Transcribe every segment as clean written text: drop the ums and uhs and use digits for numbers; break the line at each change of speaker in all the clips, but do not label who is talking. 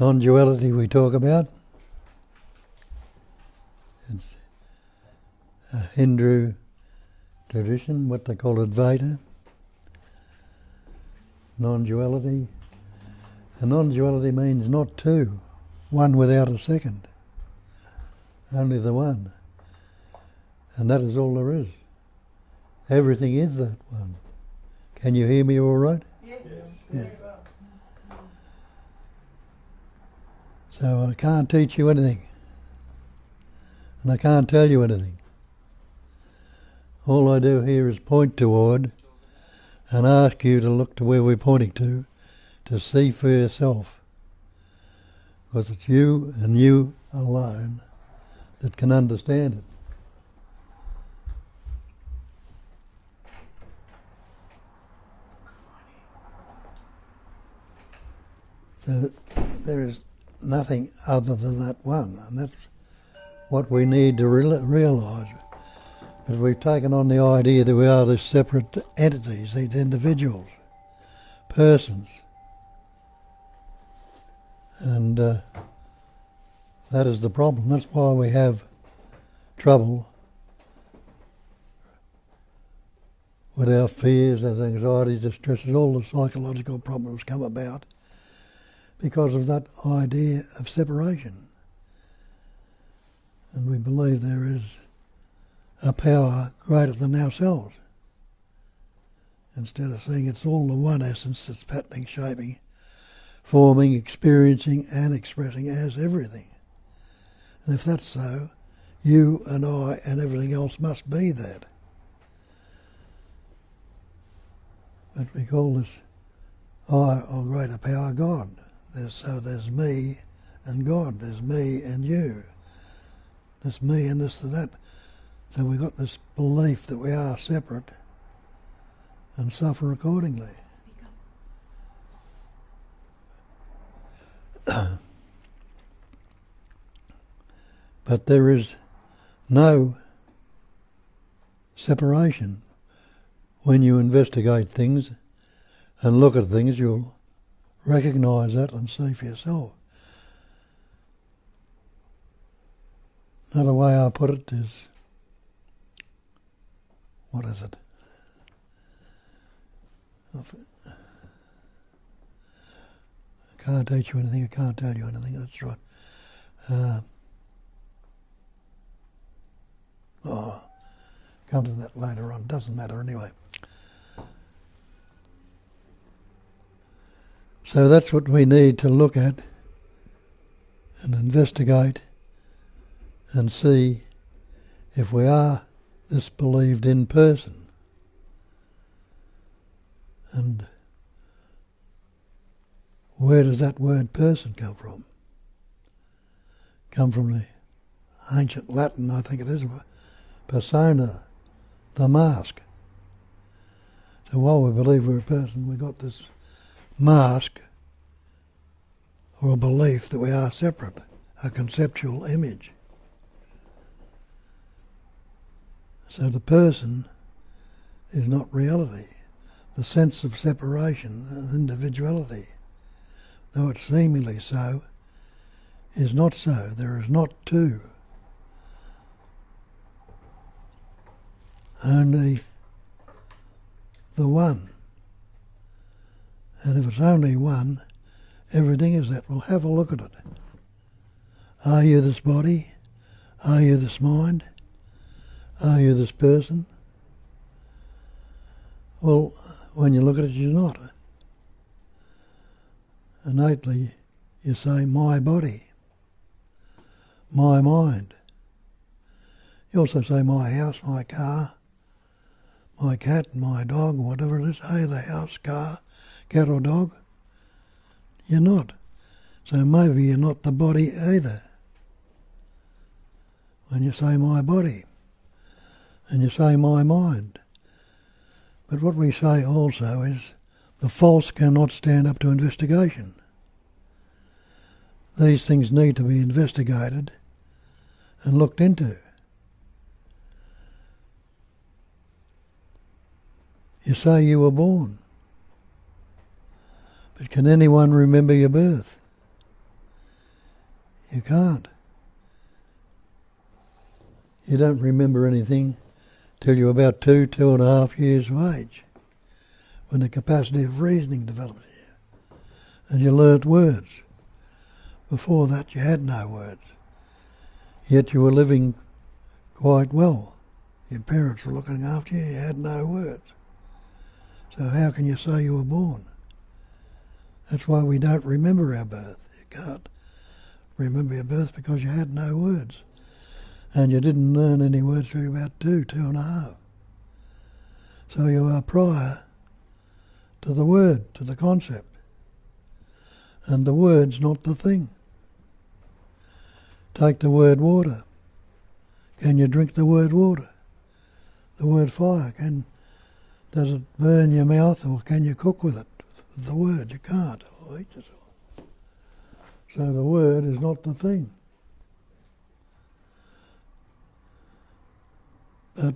Non-duality we talk about. It's a Hindu tradition, what they call Advaita. Non-duality. And non-duality means not two, one without a second. Only the one. And that is all there is. Everything is that one. Can you hear me all right?
Yes.
Yeah. So I can't teach you anything. And I can't tell you anything. All I do here is point toward and ask you to look to where we're pointing to see for yourself. Because it's you and you alone that can understand it. So there is nothing other than that one, and that's what we need to realise. But we've taken on the idea that we are these separate entities, these individuals, persons, and that is the problem. That's why we have trouble with our fears, our anxieties, distresses, all the psychological problems come about because of that idea of separation. And we believe there is a power greater than ourselves, instead of seeing it's all the one essence that's patterning, shaping, forming, experiencing and expressing as everything. And if that's so, you and I and everything else must be that. But we call this higher or greater power God. There's me and God, there's me and you, there's me and this and that. So we've got this belief that we are separate and suffer accordingly. But there is no separation. When you investigate things and look at things, you'll recognise that and see for yourself. Another way I put it is, what is it? I can't teach you anything, I can't tell you anything, that's right. Come to that later on, doesn't matter anyway. So that's what we need to look at and investigate and see if we are this believed in person. And where does that word person come from? Come from the ancient Latin, I think it is, persona, the mask. So while we believe we're a person, we've got this mask or a belief that we are separate, a conceptual image. So the person is not reality. The sense of separation and individuality, though it's seemingly so, is not so. There is not two. Only the one. And if it's only one, everything is that. Well, have a look at it. Are you this body? Are you this mind? Are you this person? Well, when you look at it, you're not. Innately, you say, my body, my mind. You also say, my house, my car, my cat, my dog, whatever it is. Hey, the house, car, cat or dog. You're not. So maybe you're not the body either. When you say my body, and you say my mind. But what we say also is the false cannot stand up to investigation. These things need to be investigated and looked into. You say you were born, but can anyone remember your birth? You can't. You don't remember anything till you're about 2.5 years of age, when the capacity of reasoning develops in you. And you learnt words. Before that you had no words. Yet you were living quite well. Your parents were looking after you, you had no words. So how can you say you were born? That's why we don't remember our birth. You can't remember your birth because you had no words. And you didn't learn any words till you were about 2.5. So you are prior to the word, to the concept. And the word's not the thing. Take the word water. Can you drink the word water? The word fire, does it burn your mouth, or can you cook with it? With the word, you can't. Or eat yourself. So the word is not the thing. But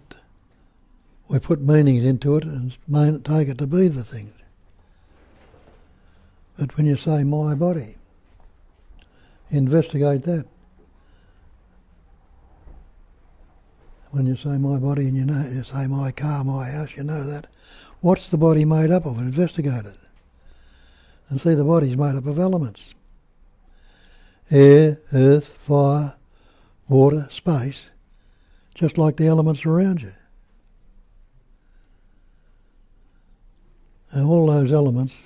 we put meanings into it and take it to be the thing. But when you say my body, investigate that. When you say my body and you say my car, my house, you know that. What's the body made up of? Investigate it. And see the body's made up of elements. Air, earth, fire, water, space, just like the elements around you. And all those elements,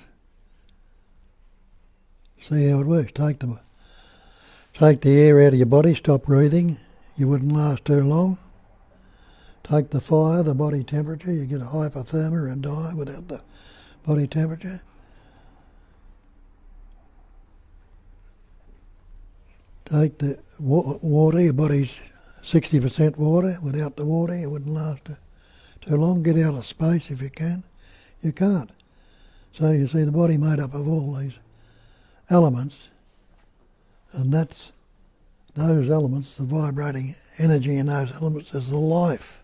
see how it works. Take the air out of your body, stop breathing, you wouldn't last too long. Take the fire, the body temperature, you get hypothermia and die without the body temperature. Take the water, your body's 60% water. Without the water, you wouldn't last too long. Get out of space if you can. You can't. So you see the body made up of all these elements, and that's those elements, the vibrating energy in those elements is the life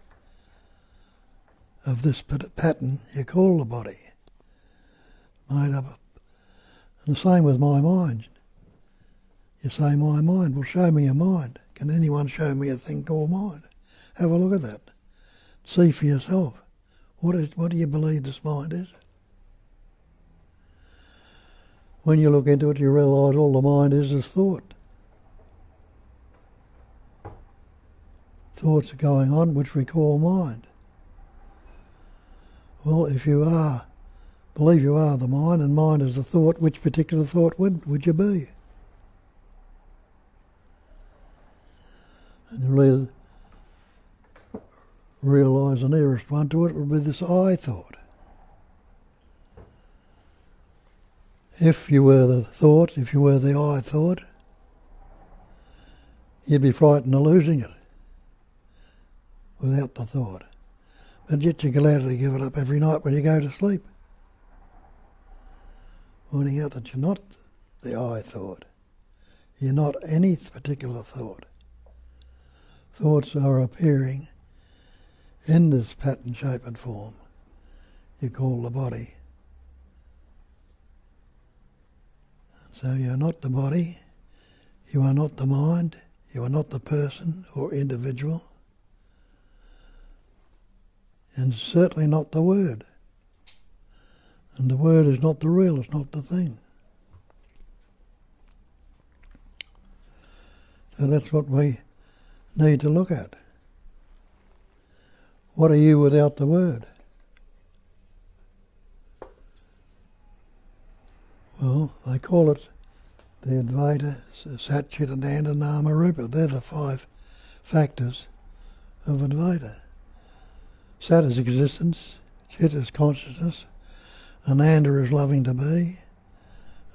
of this pattern you call the body, made up of. And the same with my mind. You say my mind, well show me your mind. Can anyone show me a thing called mind? Have a look at that. See for yourself. What do you believe this mind is? When you look into it, you realise all the mind is thought. Thoughts are going on, which we call mind. Well, if you believe you are the mind, and mind is the thought, which particular thought would you be? And you realise the nearest one to it would be this I thought. If you were the thought, if you were the I thought, you'd be frightened of losing it without the thought. But yet you gladly give it up every night when you go to sleep, finding out that you're not the I thought. You're not any particular thought. Thoughts are appearing in this pattern, shape and form you call the body. And so you're not the body, you are not the mind, you are not the person or individual, and certainly not the word. And the word is not the real, it's not the thing. So that's what we need to look at. What are you without the word? Well, they call it the Advaita, Sat, Chit, Ananda, Nama, Rupa. They're the 5 factors of Advaita. Sat is existence, Chit is consciousness, Ananda is loving to be,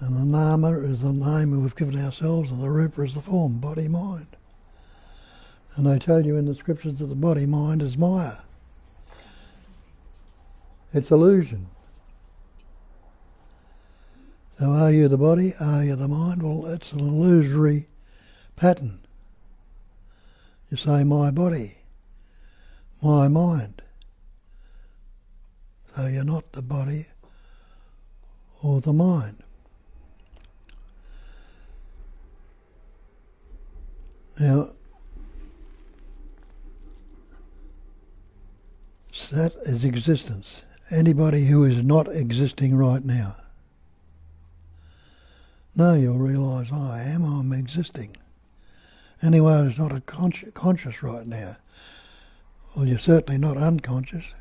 and the Nama is the name we've given ourselves, and the Rupa is the form, body, mind. And they tell you in the scriptures that the body, mind is Maya. It's illusion. So are you the body? Are you the mind? Well, it's an illusory pattern. You say my body, my mind. So you're not the body or the mind. Now, that is existence. Anybody who is not existing right now. No, you'll realise I'm existing. Anyone who's not conscious right now, well, you're certainly not unconscious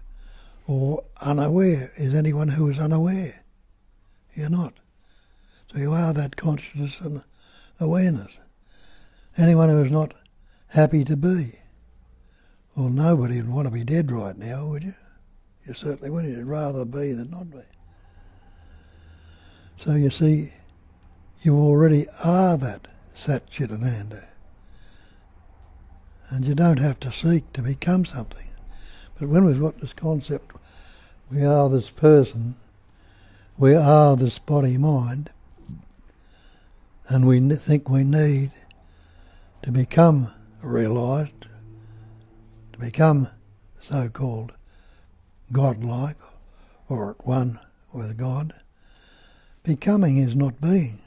or unaware. Is anyone who is unaware? You're not. So you are that consciousness and awareness. Anyone who is not happy to be. Well, nobody would want to be dead right now, would you? You certainly wouldn't. You'd rather be than not be. So you see, you already are that Sat Chit Ananda. And you don't have to seek to become something. But when we've got this concept, we are this person, we are this body-mind, and we think we need to become realised, to become so-called godlike or at one with God. Becoming is not being.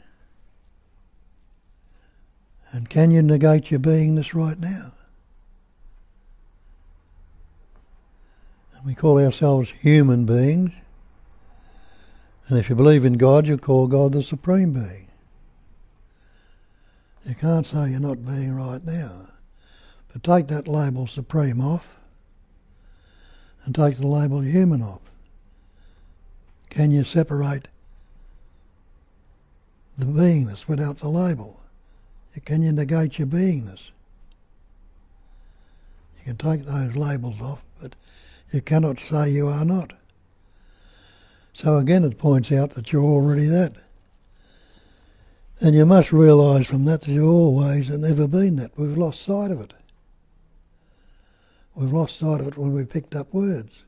And can you negate your beingness right now? And we call ourselves human beings. And if you believe in God, you call God the Supreme Being. You can't say you're not being right now. But take that label Supreme off and take the label human off. Can you separate the beingness without the label? Can you negate your beingness? You can take those labels off, but you cannot say you are not. So again it points out that you're already that. And you must realise from that you've always and never been that. We've lost sight of it. We've lost sight of it when we picked up words.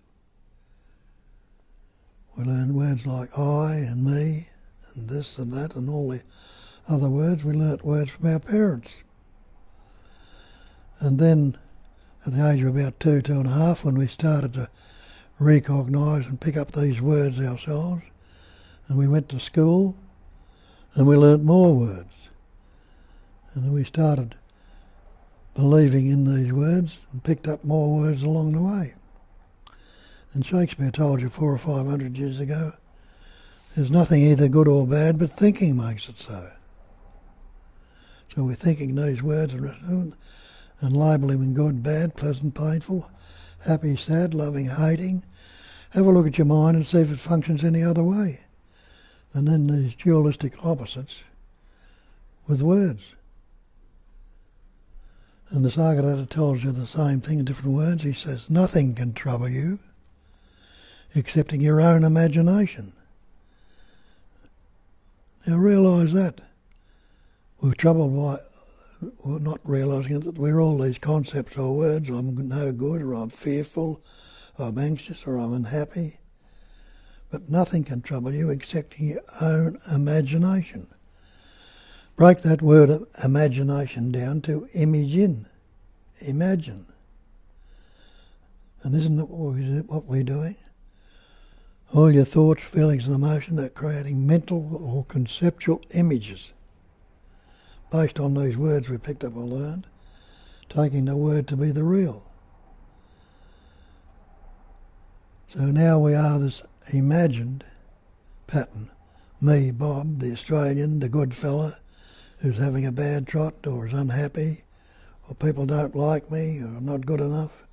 We learned words like I and me and this and that and all the other words. We learnt words from our parents. And then at the age of about 2.5, when we started to recognise and pick up these words ourselves, and we went to school and we learnt more words. And then we started believing in these words and picked up more words along the way. And Shakespeare told you 400 or 500 years ago, there's nothing either good or bad, but thinking makes it so. So we're thinking these words and labelling them good, bad, pleasant, painful, happy, sad, loving, hating. Have a look at your mind and see if it functions any other way than in these dualistic opposites with words. And the Nisargadatta tells you the same thing in different words. He says, nothing can trouble you excepting your own imagination. Now realise that. We're troubled by we're not realising that we're all these concepts or words. I'm no good, or I'm fearful, or I'm anxious, or I'm unhappy. But nothing can trouble you excepting your own imagination. Break that word of imagination down to imagine. Imagine. And isn't that what we're doing? All your thoughts, feelings and emotions are creating mental or conceptual images based on these words we picked up or learned, taking the word to be the real. So now we are this imagined pattern. Me, Bob, the Australian, the good fella, who's having a bad trot or is unhappy, or people don't like me, or I'm not good enough.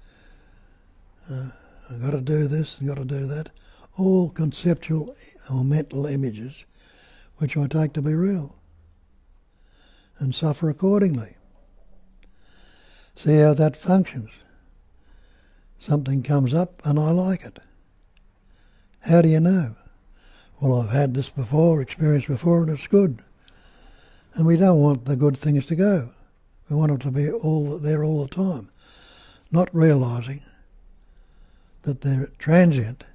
I've got to do this and got to do that. All conceptual or mental images which I take to be real and suffer accordingly. See how that functions. Something comes up and I like it. How do you know? Well, I've had this before, experienced before, and it's good. And we don't want the good things to go. We want them to be all there all the time, not realising that they're transient.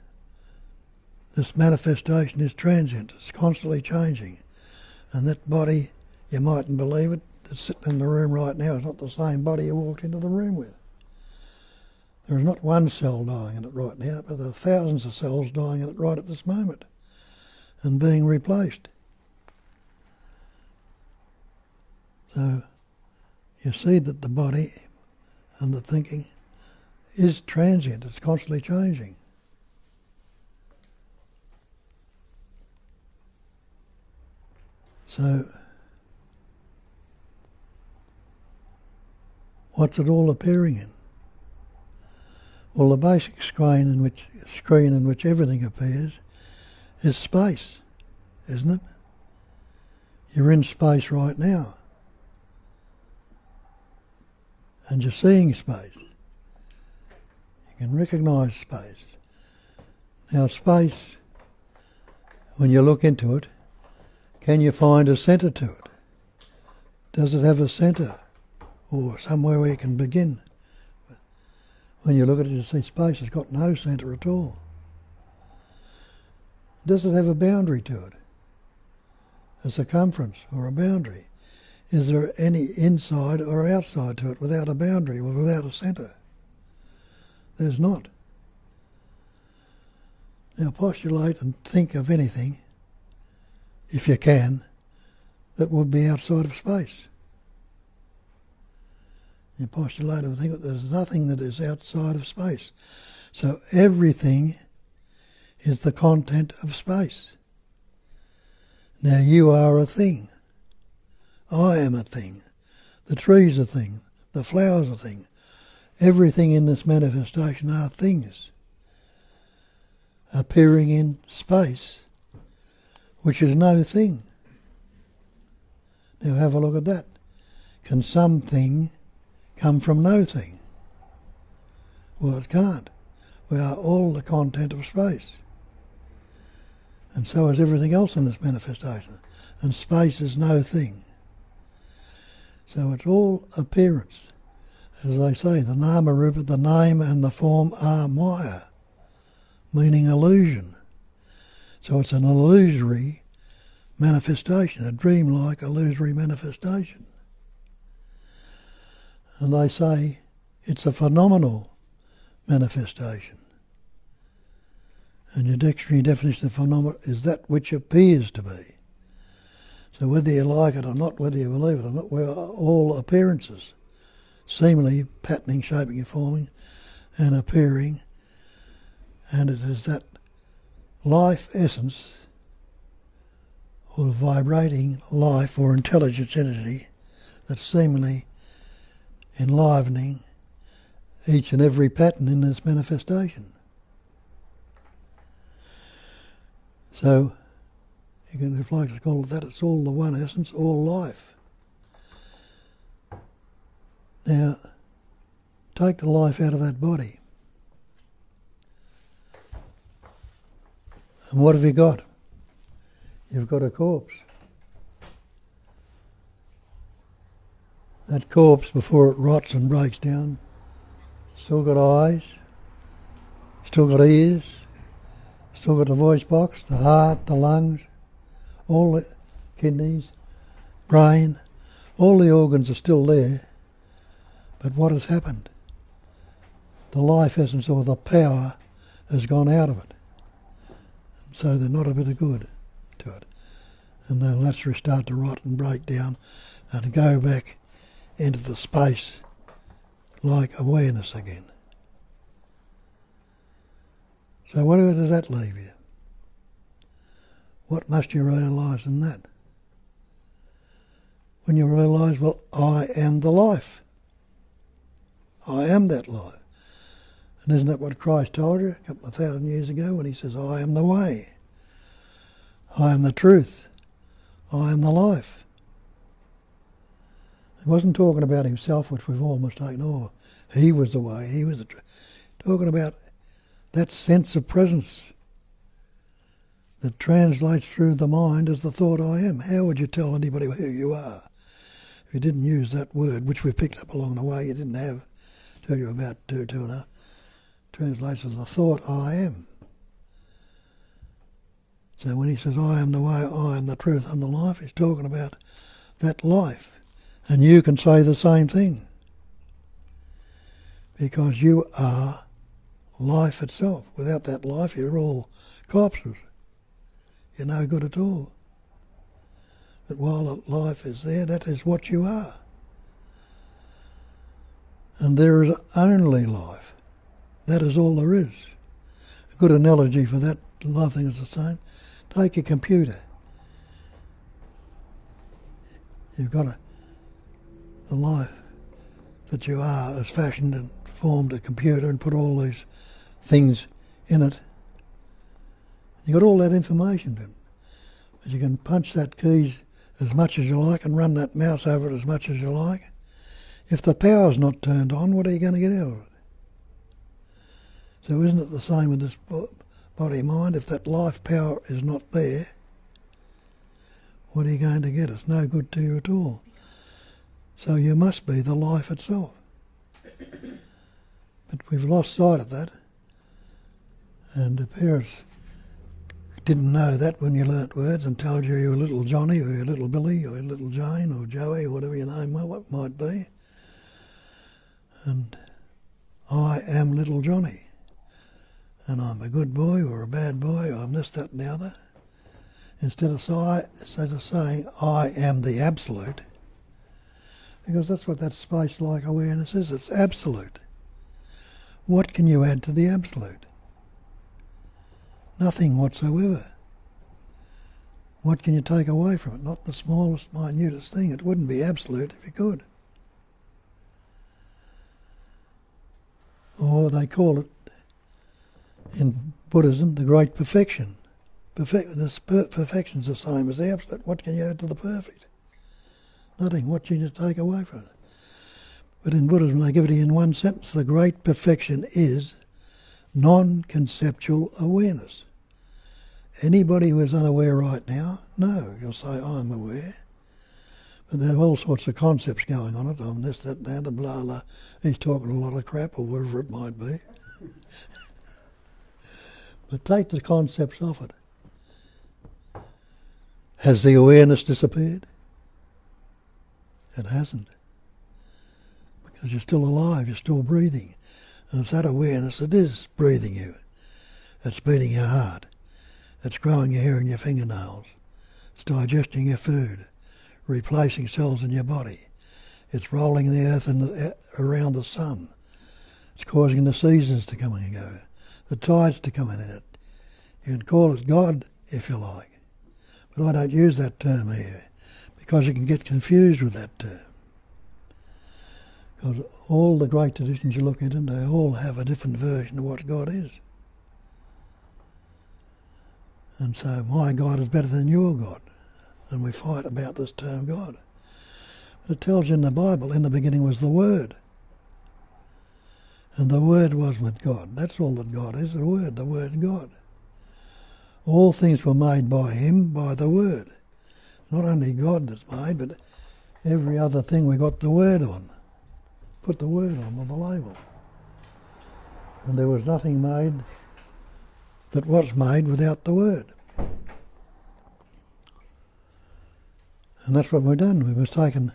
This manifestation is transient. It's constantly changing. And that body, you mightn't believe it, that's sitting in the room right now is not the same body you walked into the room with. There is not one cell dying in it right now, but there are thousands of cells dying in it right at this moment and being replaced. So you see that the body and the thinking is transient, it's constantly changing. So, what's it all appearing in? Well, the basic screen in which everything appears is space, isn't it? You're in space right now, and you're seeing space. You can recognise space. Now, space, when you look into it, can you find a centre to it? Does it have a centre, or somewhere where you can begin? When you look at it, you see space has got no centre at all. Does it have a boundary to it? A circumference or a boundary? Is there any inside or outside to it without a boundary or without a centre? There's not. Now postulate and think of anything, if you can, that would be outside of space. You postulate and think that there's nothing that is outside of space. So everything is the content of space. Now you are a thing. I am a thing. The tree's a thing. The flower's a thing. Everything in this manifestation are things appearing in space, which is no thing. Now have a look at that. Can something come from no thing? Well, it can't. We are all the content of space. And so is everything else in this manifestation. And space is no thing. So it's all appearance. As they say, the nama rupa, the name and the form are maya, meaning illusion. So it's an illusory manifestation, a dreamlike illusory manifestation. And they say it's a phenomenal manifestation. And your dictionary definition of phenomenon is that which appears to be. So whether you like it or not, whether you believe it or not, we're all appearances, seemingly patterning, shaping and forming and appearing. And it is that life essence, or vibrating life or intelligence energy, that's seemingly enlivening each and every pattern in this manifestation. So, you can, if you like to call it that, it's all the one essence, all life. Now, take the life out of that body. And what have you got? You've got a corpse. That corpse, before it rots and breaks down, still got eyes, still got ears, still got the voice box, the heart, the lungs, all the kidneys, brain, all the organs are still there. But what has happened? The life essence or the power has gone out of it. So they're not a bit of good to it. And they'll naturally start to rot and break down and go back into the space like awareness again. So whatever does that leave you? What must you realise in that? When you realise, well, I am the life. I am that life. And isn't that what Christ told you a couple of thousand years ago when he says, I am the way, I am the truth, I am the life? He wasn't talking about himself, which we've all mistaken, oh, he was the way, he was the truth. Talking about that sense of presence that translates through the mind as the thought I am. How would you tell anybody who you are if you didn't use that word, which we picked up along the way, you didn't have, tell you about two and a half, translates as the thought I am. So when he says I am the way, I am the truth and the life, he's talking about that life. And you can say the same thing, because you are life itself. Without that life, you're all corpses. You're no good at all. But while life is there, that is what you are. And there is only life. That is all there is. A good analogy for that, I think is the same. Take a computer. You've got the life that you are has fashioned and formed a computer and put all these things in it. You've got all that information in it. But you can punch that keys as much as you like and run that mouse over it as much as you like. If the power's not turned on, what are you going to get out of it? So isn't it the same with this body-mind? If that life power is not there, what are you going to get? It's no good to you at all. So you must be the life itself. But we've lost sight of that. And the parents didn't know that when you learnt words and told you you were little Johnny or you were little Billy or little Jane or Joey or whatever your name might be. And I am little Johnny. And I'm a good boy or a bad boy, or I'm this, that and the other. Instead of saying I am the absolute, because that's what that space-like awareness is, it's absolute. What can you add to the absolute? Nothing whatsoever. What can you take away from it? Not the smallest, minutest thing. It wouldn't be absolute if you could. Or they call it, in Buddhism, the great perfection. Perfection's the same as the absolute. What can you add to the perfect? Nothing. What can you take away from it? But in Buddhism they give it in one sentence. The great perfection is non-conceptual awareness. Anybody who is unaware right now, no, you'll say, I'm aware. But there are all sorts of concepts going on it. I'm this, that, that, blah, blah. He's talking a lot of crap, or whatever it might be. But take the concepts off it. Has the awareness disappeared? It hasn't. Because you're still alive, you're still breathing. And it's that awareness that is breathing you. It's beating your heart. It's growing your hair in your fingernails. It's digesting your food, replacing cells in your body. It's rolling the earth around the sun. It's causing the seasons to come and go, the tides to come in it. You can call it God if you like. But I don't use that term here because you can get confused with that term. Because all the great traditions you look into, they all have a different version of what God is. And so my God is better than your God. And we fight about this term God. But it tells you in the Bible, in the beginning was the Word. And the Word was with God. That's all that God is, the Word God. All things were made by Him, by the Word. Not only God that's made, but every other thing we got the Word on. Put the Word on the label. And there was nothing made that was made without the Word. And that's what we've done. We've taken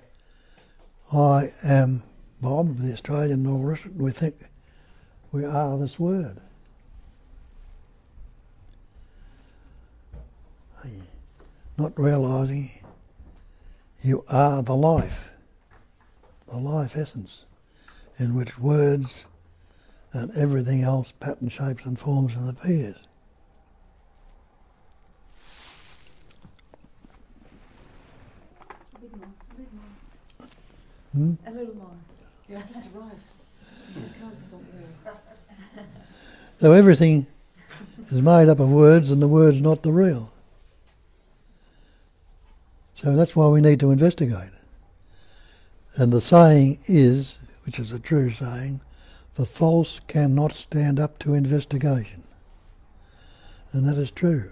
I am Bob, the Australian, and all the rest of it, and we think we are this Word. Not realising you are the life essence, in which words and everything else, pattern, shapes and forms and appears.
A bit more.
Hmm?
A little more.
Yeah, just arrived. You can't stop there.
So everything is made up of words and the word's not the real. So that's why we need to investigate. And the saying is, which is a true saying, the false cannot stand up to investigation. And that is true.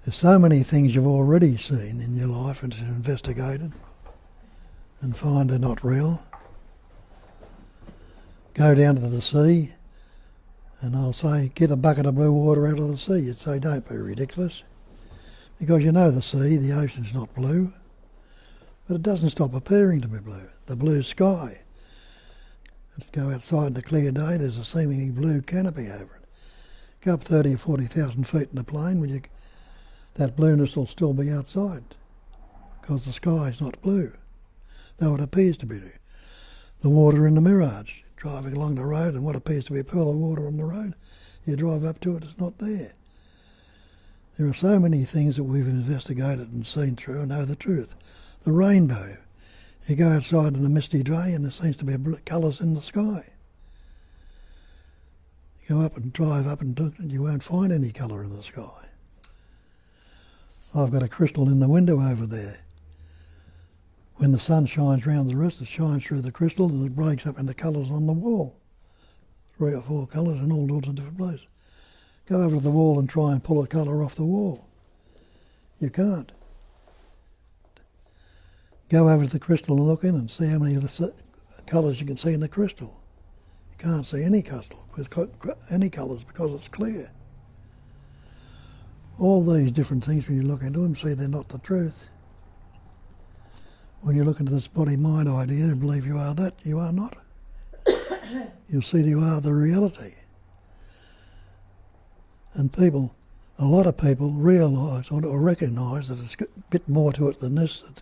There's so many things you've already seen in your life and investigated and find they're not real. Go down to the sea and I'll say, get a bucket of blue water out of the sea. You'd say, don't be ridiculous. Because you know the sea, the ocean's not blue. But it doesn't stop appearing to be blue. The blue sky. Let's go outside in a clear day, there's a seemingly blue canopy over it. Go up 30 or 40,000 feet in the plane, that blueness will still be outside. Because the sky is not blue, though it appears to be blue. The water in the mirage driving along the road and what appears to be a pool of water on the road, you drive up to it, it's not there. There are so many things that we've investigated and seen through and know the truth. The rainbow. You go outside in a misty day and there seems to be colours in the sky. You go up and drive up and look and you won't find any colour in the sky. I've got a crystal in the window over there. When the sun shines round the wrist, it shines through the crystal and it breaks up into colours on the wall. 3 or 4 colours in all sorts of different places. Go over to the wall and try and pull a colour off the wall. You can't. Go over to the crystal and look in and see how many of the colours you can see in the crystal. You can't see any colours because it's clear. All these different things, when you look into them, see they're not the truth. When you look into this body-mind idea and believe you are that, you are not. You'll see you are the reality. And people, a lot of people realise or recognise that it's a bit more to it than this, that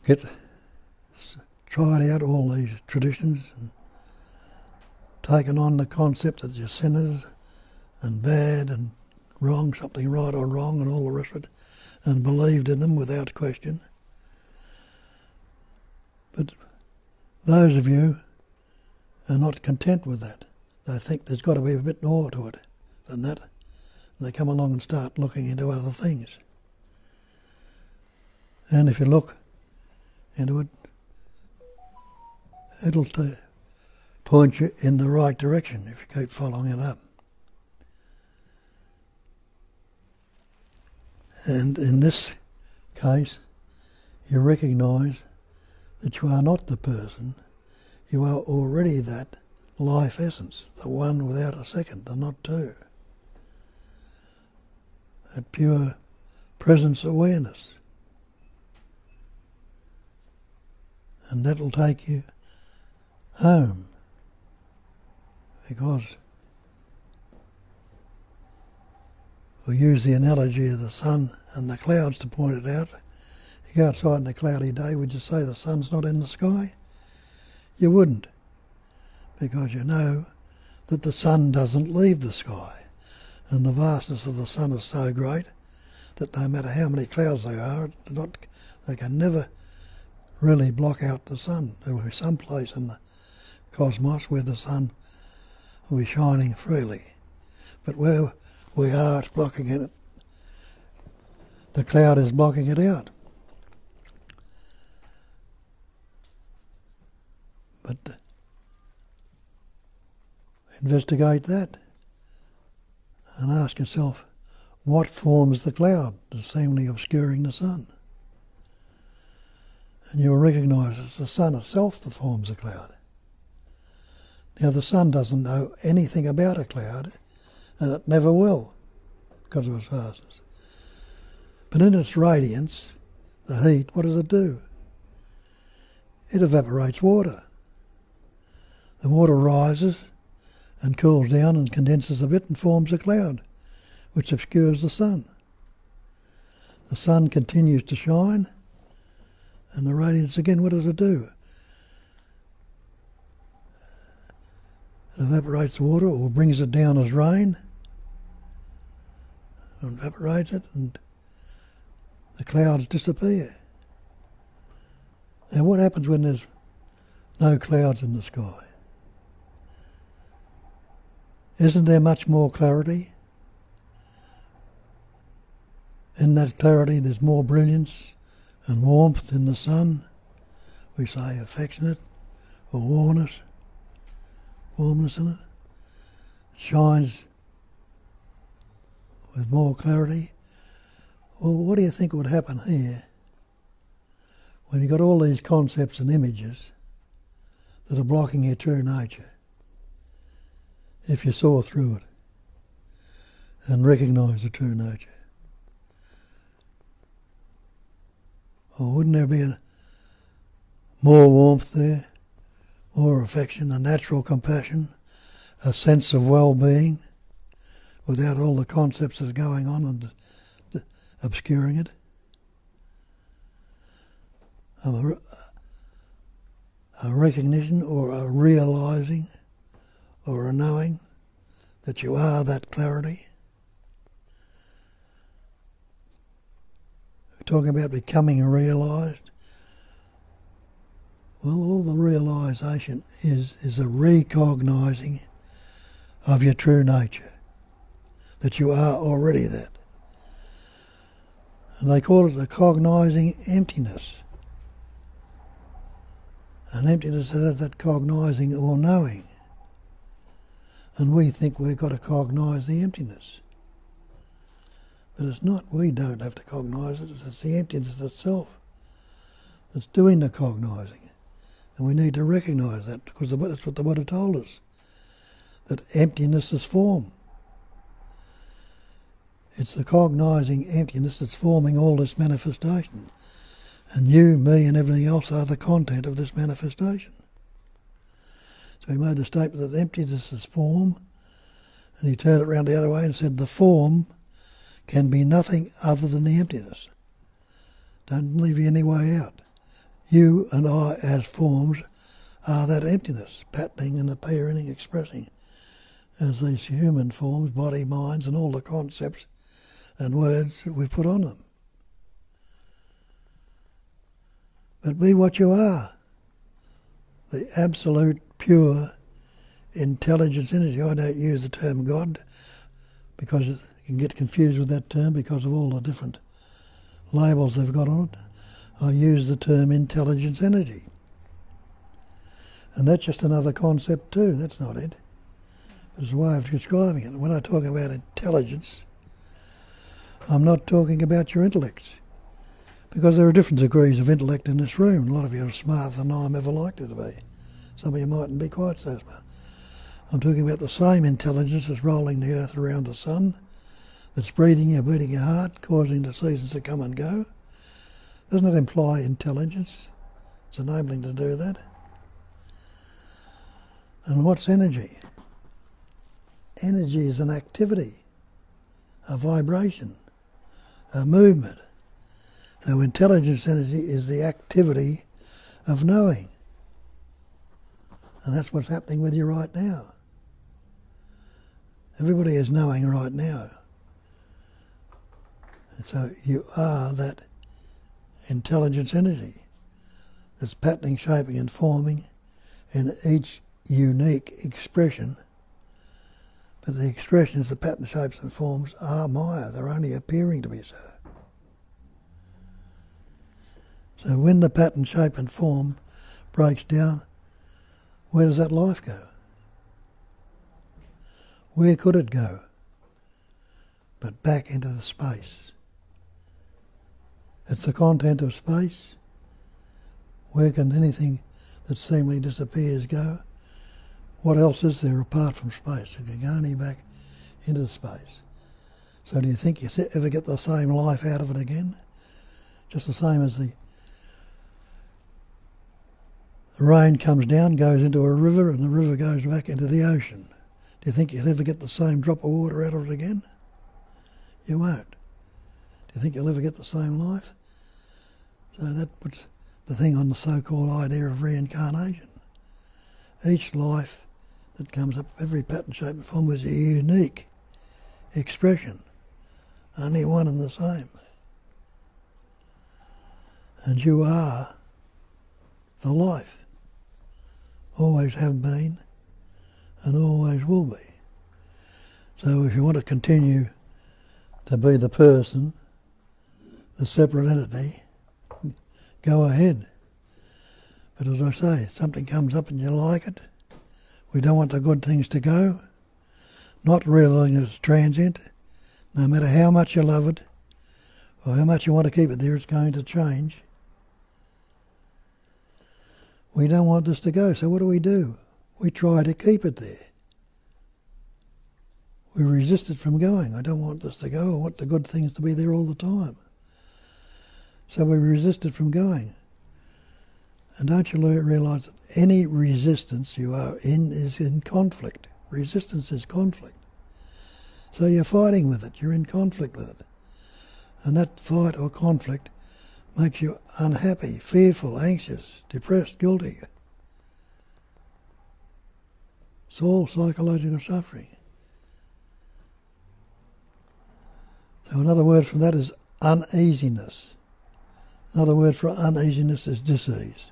get tried out all these traditions and taken on the concept that you're sinners and bad and wrong, something right or wrong and all the rest of it, and believed in them without question. But those of you are not content with that. They think there's got to be a bit more to it than that. And they come along and start looking into other things. And if you look into it, it'll point you in the right direction if you keep following it up. And in this case, you recognise that you are not the person, you are already that life essence, the one without a second, the not two. That pure presence awareness. And that'll take you home, because we'll use the analogy of the sun and the clouds to point it out. You go outside on a cloudy day, would you say the sun's not in the sky? You wouldn't, because you know that the sun doesn't leave the sky, and the vastness of the sun is so great that no matter how many clouds there are, they can never really block out the sun. There will be some place in the cosmos where the sun will be shining freely, but where we are, it's blocking it. The cloud is blocking it out. But investigate that and ask yourself, what forms the cloud that's seemingly obscuring the sun? And you'll recognise it's the sun itself that forms the cloud. Now the sun doesn't know anything about a cloud, and it never will, because of its vastness. But in its radiance, the heat, what does it do? It evaporates water. The water rises and cools down and condenses a bit and forms a cloud, which obscures the sun. The sun continues to shine, and the radiance again, what does it do? It evaporates the water or brings it down as rain, and evaporates it, and the clouds disappear. Now what happens when there's no clouds in the sky? Isn't there much more clarity? In that clarity there's more brilliance and warmth in the sun. We say affectionate or warmness in it. It shines with more clarity. Well, what do you think would happen here when you've got all these concepts and images that are blocking your true nature? If you saw through it and recognise the true nature. Or wouldn't there be more warmth there, more affection, a natural compassion, a sense of well-being, without all the concepts that are going on and obscuring it? a recognition or a realizing or a knowing that you are that clarity. We're talking about becoming realised. Well, all the realisation is a recognising of your true nature, that you are already that. And they call it a cognising emptiness. An emptiness that has that cognising or knowing. And we think we've got to cognise the emptiness. But it's not, we don't have to cognise it, it's the emptiness itself that's doing the cognising. And we need to recognise that, because that's what the Buddha told us, that emptiness is form. It's the cognising emptiness that's forming all this manifestation. And you, me and everything else are the content of this manifestation. So he made the statement that emptiness is form, and he turned it around the other way and said the form can be nothing other than the emptiness. Don't leave you any way out. You and I as forms are that emptiness, patterning and appearing and expressing as these human forms, body, minds and all the concepts and words that we've put on them. But be what you are, the absolute, pure intelligence energy. I don't use the term God because you can get confused with that term because of all the different labels they've got on it. I use the term intelligence energy. And that's just another concept too, that's not it. But it's a way of describing it. When I talk about intelligence, I'm not talking about your intellects. Because there are different degrees of intellect in this room. A lot of you are smarter than I'm ever likely to be. Some of you mightn't be quite so smart. I'm talking about the same intelligence that's rolling the earth around the sun, that's breathing you, beating your heart, causing the seasons to come and go. Doesn't it imply intelligence? It's enabling to do that. And what's energy? Energy is an activity, a vibration, a movement. So intelligence energy is the activity of knowing. And that's what's happening with you right now. Everybody is knowing right now. And so you are that intelligence energy that's patterning, shaping and forming in each unique expression. But the expressions, the pattern, shapes and forms are Maya. They're only appearing to be so. So when the pattern, shape and form breaks down, where does that life go? Where could it go? But back into the space. It's the content of space. Where can anything that seemingly disappears go? What else is there apart from space? It can go only back into space. So do you think you ever get the same life out of it again? Just the same as the rain comes down, goes into a river, and the river goes back into the ocean. Do you think you'll ever get the same drop of water out of it again? You won't. Do you think you'll ever get the same life? So that puts the thing on the so-called idea of reincarnation. Each life that comes up, every pattern, shape and form is a unique expression. Only one and the same. And you are the life. Always have been and always will be. So if you want to continue to be the person, the separate entity, go ahead. But as I say, something comes up and you like it. We don't want the good things to go. Not realising it's transient. No matter how much you love it or how much you want to keep it there, it's going to change. We don't want this to go, so what do? We try to keep it there. We resist it from going. I don't want this to go. I want the good things to be there all the time. So we resist it from going. And don't you realise that any resistance you are in is in conflict. Resistance is conflict. So you're fighting with it. You're in conflict with it. And that fight or conflict makes you unhappy, fearful, anxious, depressed, guilty. It's all psychological suffering. So another word for that is uneasiness. Another word for uneasiness is disease.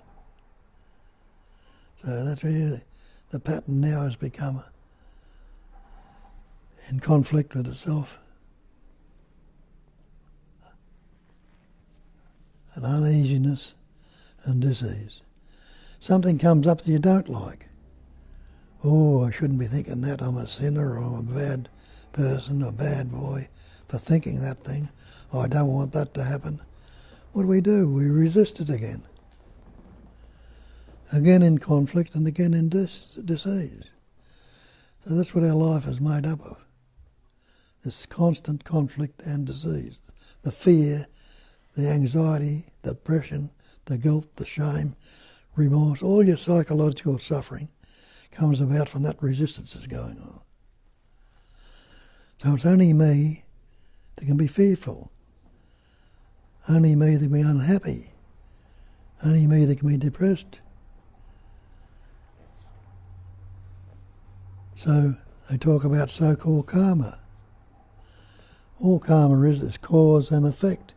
So that's really the pattern now has become in conflict with itself. And uneasiness and disease. Something comes up that you don't like. Oh, I shouldn't be thinking that. I'm a sinner, or I'm a bad person, or a bad boy for thinking that thing. Oh, I don't want that to happen. What do? We resist it again. Again in conflict and again in disease. So that's what our life is made up of. This constant conflict and disease. The fear, the anxiety, the depression, the guilt, the shame, remorse, all your psychological suffering comes about from that resistance that's going on. So it's only me that can be fearful. Only me that can be unhappy. Only me that can be depressed. So they talk about so-called karma. All karma is cause and effect.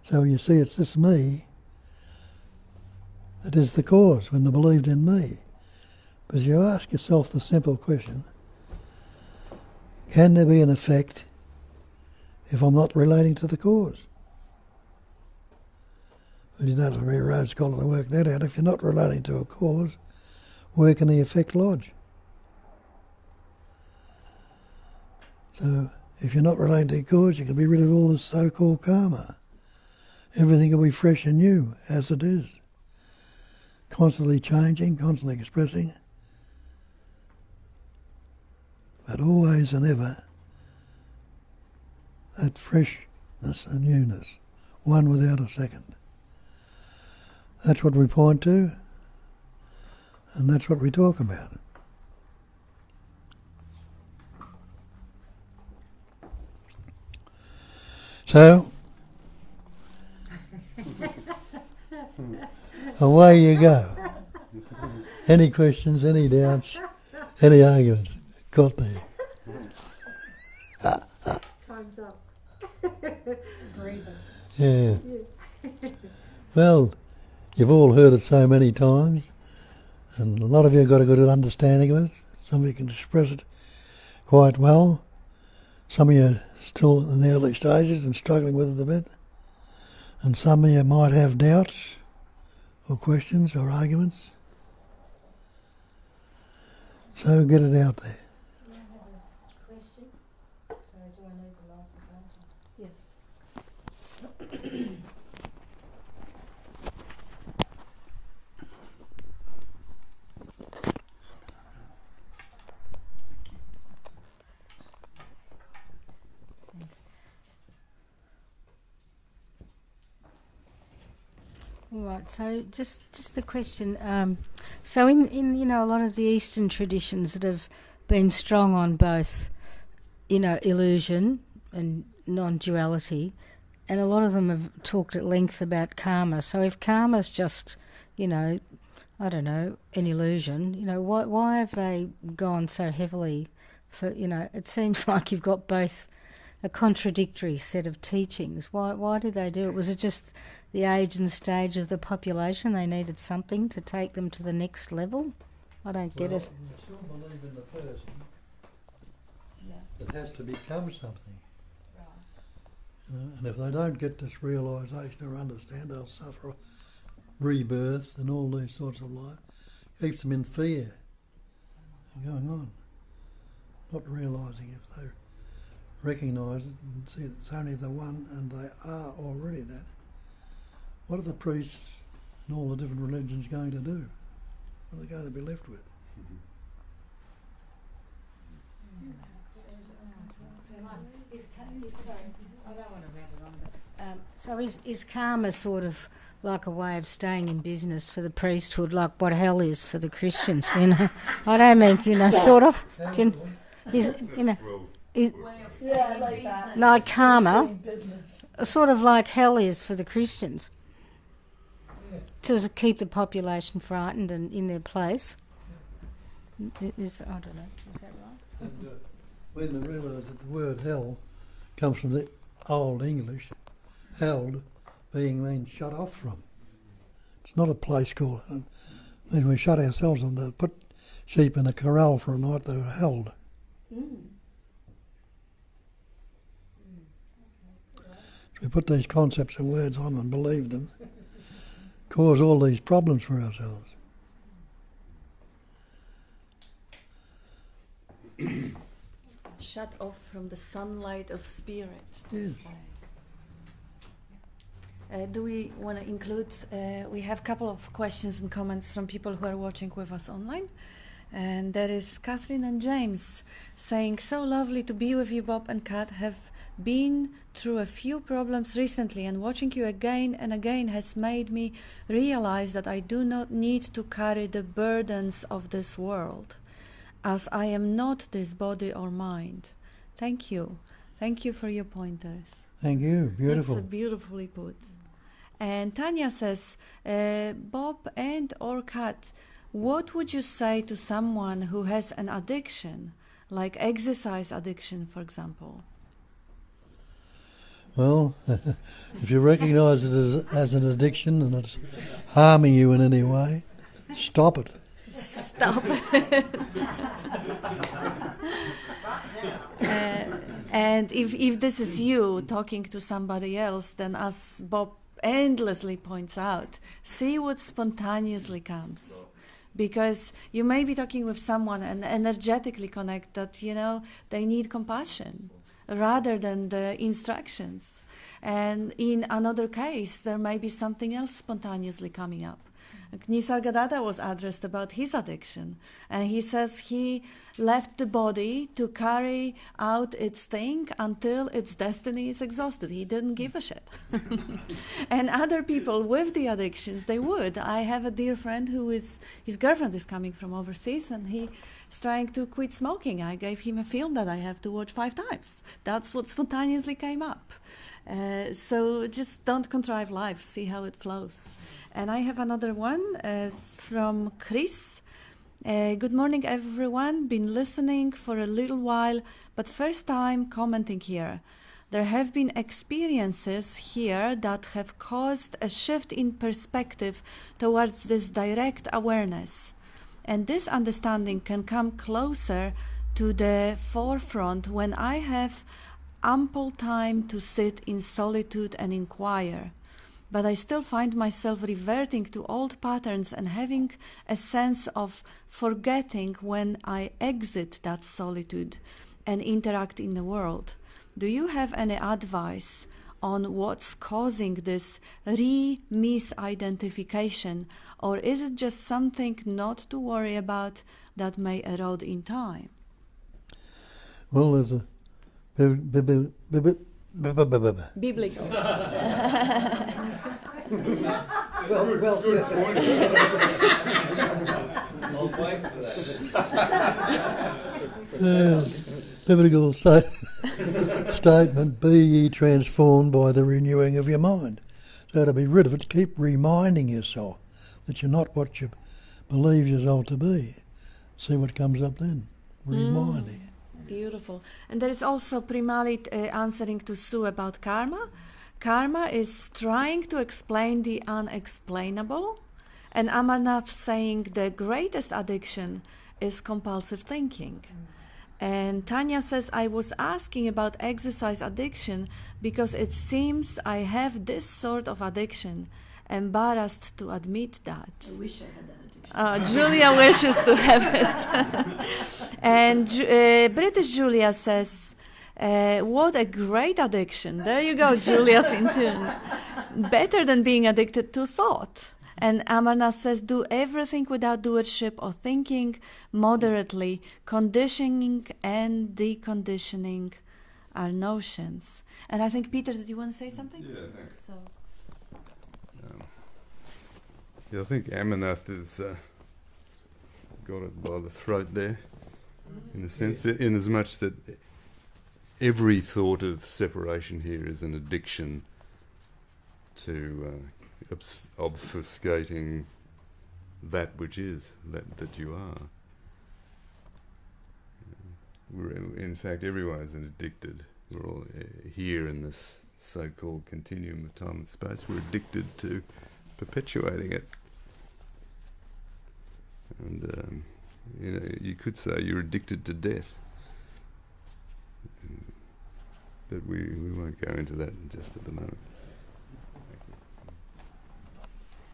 So you see it's this me that is the cause when they believed in me. But you ask yourself the simple question, can there be an effect if I'm not relating to the cause? Well, you don't have to be a road scholar to work that out. If you're not relating to a cause, where can the effect lodge? So if you're not relating to a cause, you can be rid of all this so-called karma. Everything will be fresh and new, as it is. Constantly changing, constantly expressing. But always and ever, that freshness and newness, one without a second. That's what we point to, and that's what we talk about. So, away you go. Any questions, any doubts, any arguments? Got there.
Time's up.
Yeah. Well, you've all heard it so many times, and a lot of you have got a good understanding of it. Some of you can express it quite well. Some of you are still in the early stages and struggling with it a bit. And some of you might have doubts or questions or arguments. So get it out there.
I have a question. So do I need the microphone? Yes. All right, so just the question. So in a lot of the Eastern traditions that have been strong on both, illusion and non-duality, and a lot of them have talked at length about karma. So if karma's just, I don't know, an illusion, why have they gone so heavily for, it seems like you've got both a contradictory set of teachings. Why did they do it? Was it just the age and stage of the population? They needed something to take them to the next level? I don't get it.
You still believe in the person that has to become something. And if they don't get this realisation or understand, they'll suffer rebirth and all these sorts of life. Keeps them in fear and going on. Not realising if they recognise it and see it's only the one and they are already that. What are the priests and all the different religions going to do? What are they going to be left with?
So is karma sort of like a way of staying in business for the priesthood, like what hell is for the Christians? I don't mean, sort of. Like karma, sort of like hell is for the Christians, to keep the population frightened and in their place. Is I don't know. Is that right?
And when they realise that the word hell comes from the Old English, held being means shut off from. It's not a place called. It means we shut ourselves on. They put sheep in a corral for a night. They were held. We put these concepts and words on and believe them, cause all these problems for ourselves.
Shut off from the sunlight of spirit.
Yes.
Do we want to include, we have a couple of questions and comments from people who are watching with us online. And there is Catherine and James saying, so lovely to be with you, Bob and Kat. Have been through a few problems recently, and watching you again and again has made me realize that I do not need to carry the burdens of this world, as I am not this body or mind. Thank you. Thank you for your pointers.
Thank you. Beautiful.
That's beautifully put. And Tanya says, Bob and or Kat, what would you say to someone who has an addiction, like exercise addiction, for example?
Well, if you recognise it as an addiction and it's harming you in any way, stop it.
Stop it. And if this is you talking to somebody else, then as Bob endlessly points out, see what spontaneously comes. Because you may be talking with someone and energetically connect that, you know, they need compassion rather than the instructions. And in another case, there may be something else spontaneously coming up. Nisargadatta was addressed about his addiction, and he says he left the body to carry out its thing until its destiny is exhausted. He didn't give a shit. And other people with the addictions, they would. I have a dear friend who is, his girlfriend is coming from overseas, and he is trying to quit smoking. I gave him a film that I have to watch 5 times. That's what spontaneously came up. So just don't contrive life, see how it flows. And I have another one from Chris. Good morning, everyone. Been listening for a little while, but first time commenting here. There have been experiences here that have caused a shift in perspective towards this direct awareness. And this understanding can come closer to the forefront when I have ample time to sit in solitude and inquire. But I still find myself reverting to old patterns and having a sense of forgetting when I exit that solitude and interact in the world. Do you have any advice on what's causing this misidentification, or is it just something not to worry about that may erode in time?
Well, there's a biblical. Well said.
I'll wait for that.
Biblical statement, be ye transformed by the renewing of your mind. So to be rid of it, keep reminding yourself that you're not what you believe yourself to be. See what comes up then. Reminding.
Beautiful. And there is also Primalit answering to Sue about karma. Karma is trying to explain the unexplainable, and Amarnath saying the greatest addiction is compulsive thinking. And Tanya says, I was asking about exercise addiction because it seems I have this sort of addiction. Embarrassed to admit that.
I wish I had that addiction.
Julia wishes to have it. And British Julia says, what a great addiction. There you go, Julia's in tune. Better than being addicted to thought. And Amarnath says, do everything without doership or thinking moderately. Conditioning and deconditioning are notions. And I think, Peter, did you want to say something?
Yeah, thanks.
So.
Yeah, I think Amarnath has got it by the throat there, in the sense that, in as much that every thought of separation here is an addiction to obfuscating that which is, that you are. in fact, everyone is addicted. We're all here in this so-called continuum of time and space. We're addicted to perpetuating it. And, you could say you're addicted to death. But we won't go into that just at the moment.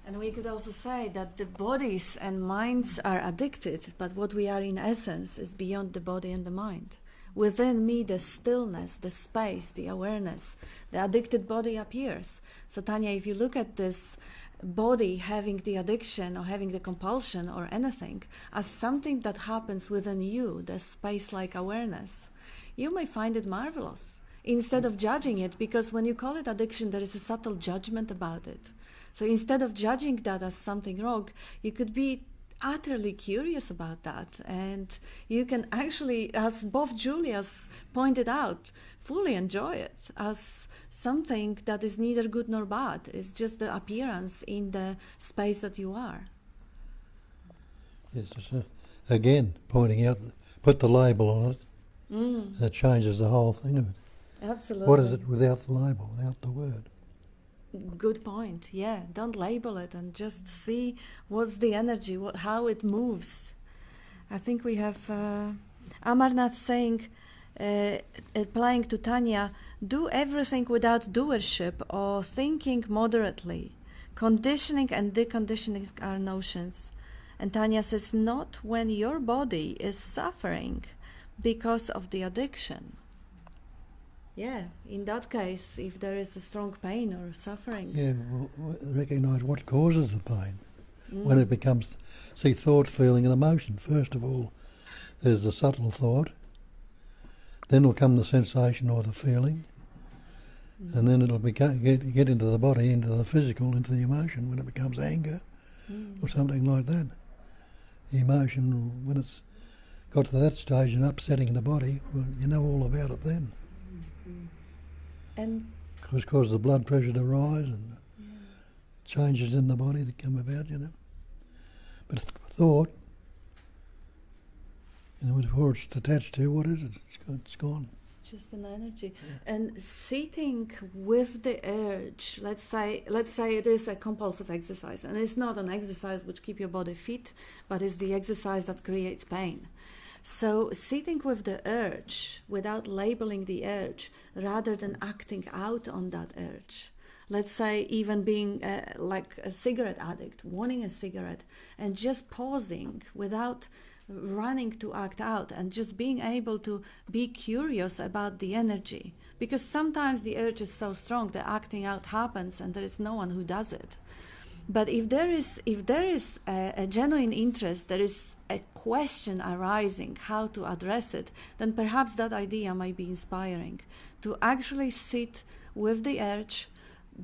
And we could also say that the bodies and minds are addicted, but what we are in essence is beyond the body and the mind. Within me, the stillness, the space, the awareness, the addicted body appears. So Tanya, if you look at this body having the addiction or having the compulsion or anything as something that happens within you, the space-like awareness, you may find it marvelous instead of judging it, because when you call it addiction, there is a subtle judgment about it. So instead of judging that as something wrong, you could be utterly curious about that. And you can actually, as both Julias pointed out, fully enjoy it as something that is neither good nor bad. It's just the appearance in the space that you are.
Yes, again, pointing out, put the label on it. That changes the whole thing of it.
Absolutely.
What is it without the label, without the word?
Good point. Yeah, don't label it and just see what's the energy, how it moves. I think we have Amarnath saying, applying to Tanya, do everything without doership or thinking moderately. Conditioning and deconditioning are notions. And Tanya says, not when your body is suffering because of the addiction. Yeah, in that case, if there is a strong pain or suffering.
Yeah, recognise what causes the pain. When it becomes, see, thought, feeling and emotion. First of all, there's the subtle thought, then will come the sensation or the feeling, and then it'll get into the body, into the physical, into the emotion when it becomes anger or something like that. The emotion, when it's got to that stage and upsetting the body, well, you know all about it then.
And
Cause the blood pressure to rise and changes in the body that come about, But thought, before it's attached to, what is it? It's gone.
It's just an energy. Yeah. And sitting with the urge, let's say it is a compulsive exercise, and it's not an exercise which keeps your body fit, but it's the exercise that creates pain. So sitting with the urge without labeling the urge rather than acting out on that urge. Let's say even being like a cigarette addict, wanting a cigarette and just pausing without running to act out and just being able to be curious about the energy. Because sometimes the urge is so strong that acting out happens and there is no one who does it. But if there is a genuine interest, there is a question arising how to address it, then perhaps that idea might be inspiring. To actually sit with the urge,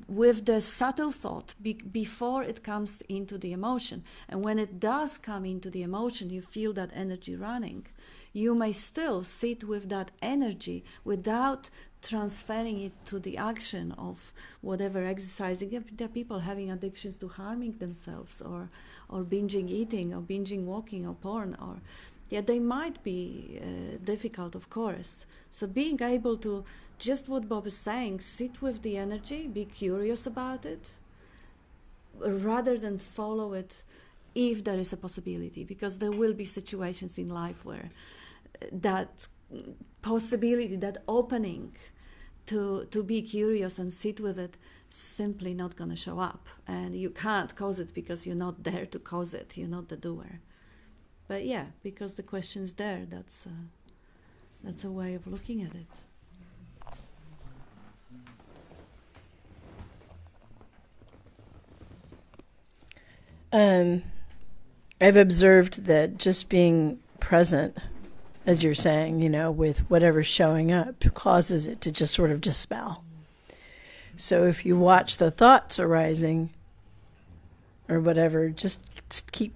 with the subtle thought before it comes into the emotion. And when it does come into the emotion, you feel that energy running. You may still sit with that energy without transferring it to the action of whatever exercising. There are people having addictions to harming themselves or binging eating or binging walking or porn. They might be difficult, of course. So being able to, just what Bob is saying, sit with the energy, be curious about it, rather than follow it if there is a possibility, because there will be situations in life where that possibility, that opening to be curious and sit with it, simply not going to show up. And you can't cause it because you're not there to cause it. You're not the doer. But yeah, because the question's there, that's a way of looking at it.
I've observed that just being present, as you're saying, with whatever's showing up, causes it to just sort of dispel. So if you watch the thoughts arising or whatever, just keep,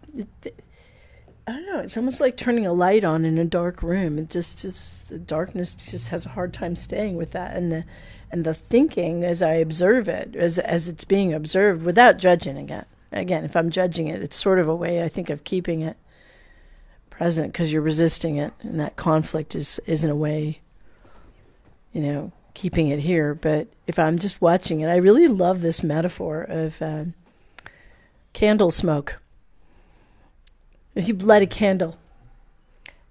I don't know, it's almost like turning a light on in a dark room. It just the darkness just has a hard time staying with that. And the thinking, as I observe it, as it's being observed, without judging again, if I'm judging it, it's sort of a way, I think, of keeping it present because you're resisting it, and that conflict is in a way, keeping it here. But if I'm just watching it, I really love this metaphor of candle smoke. If you light a candle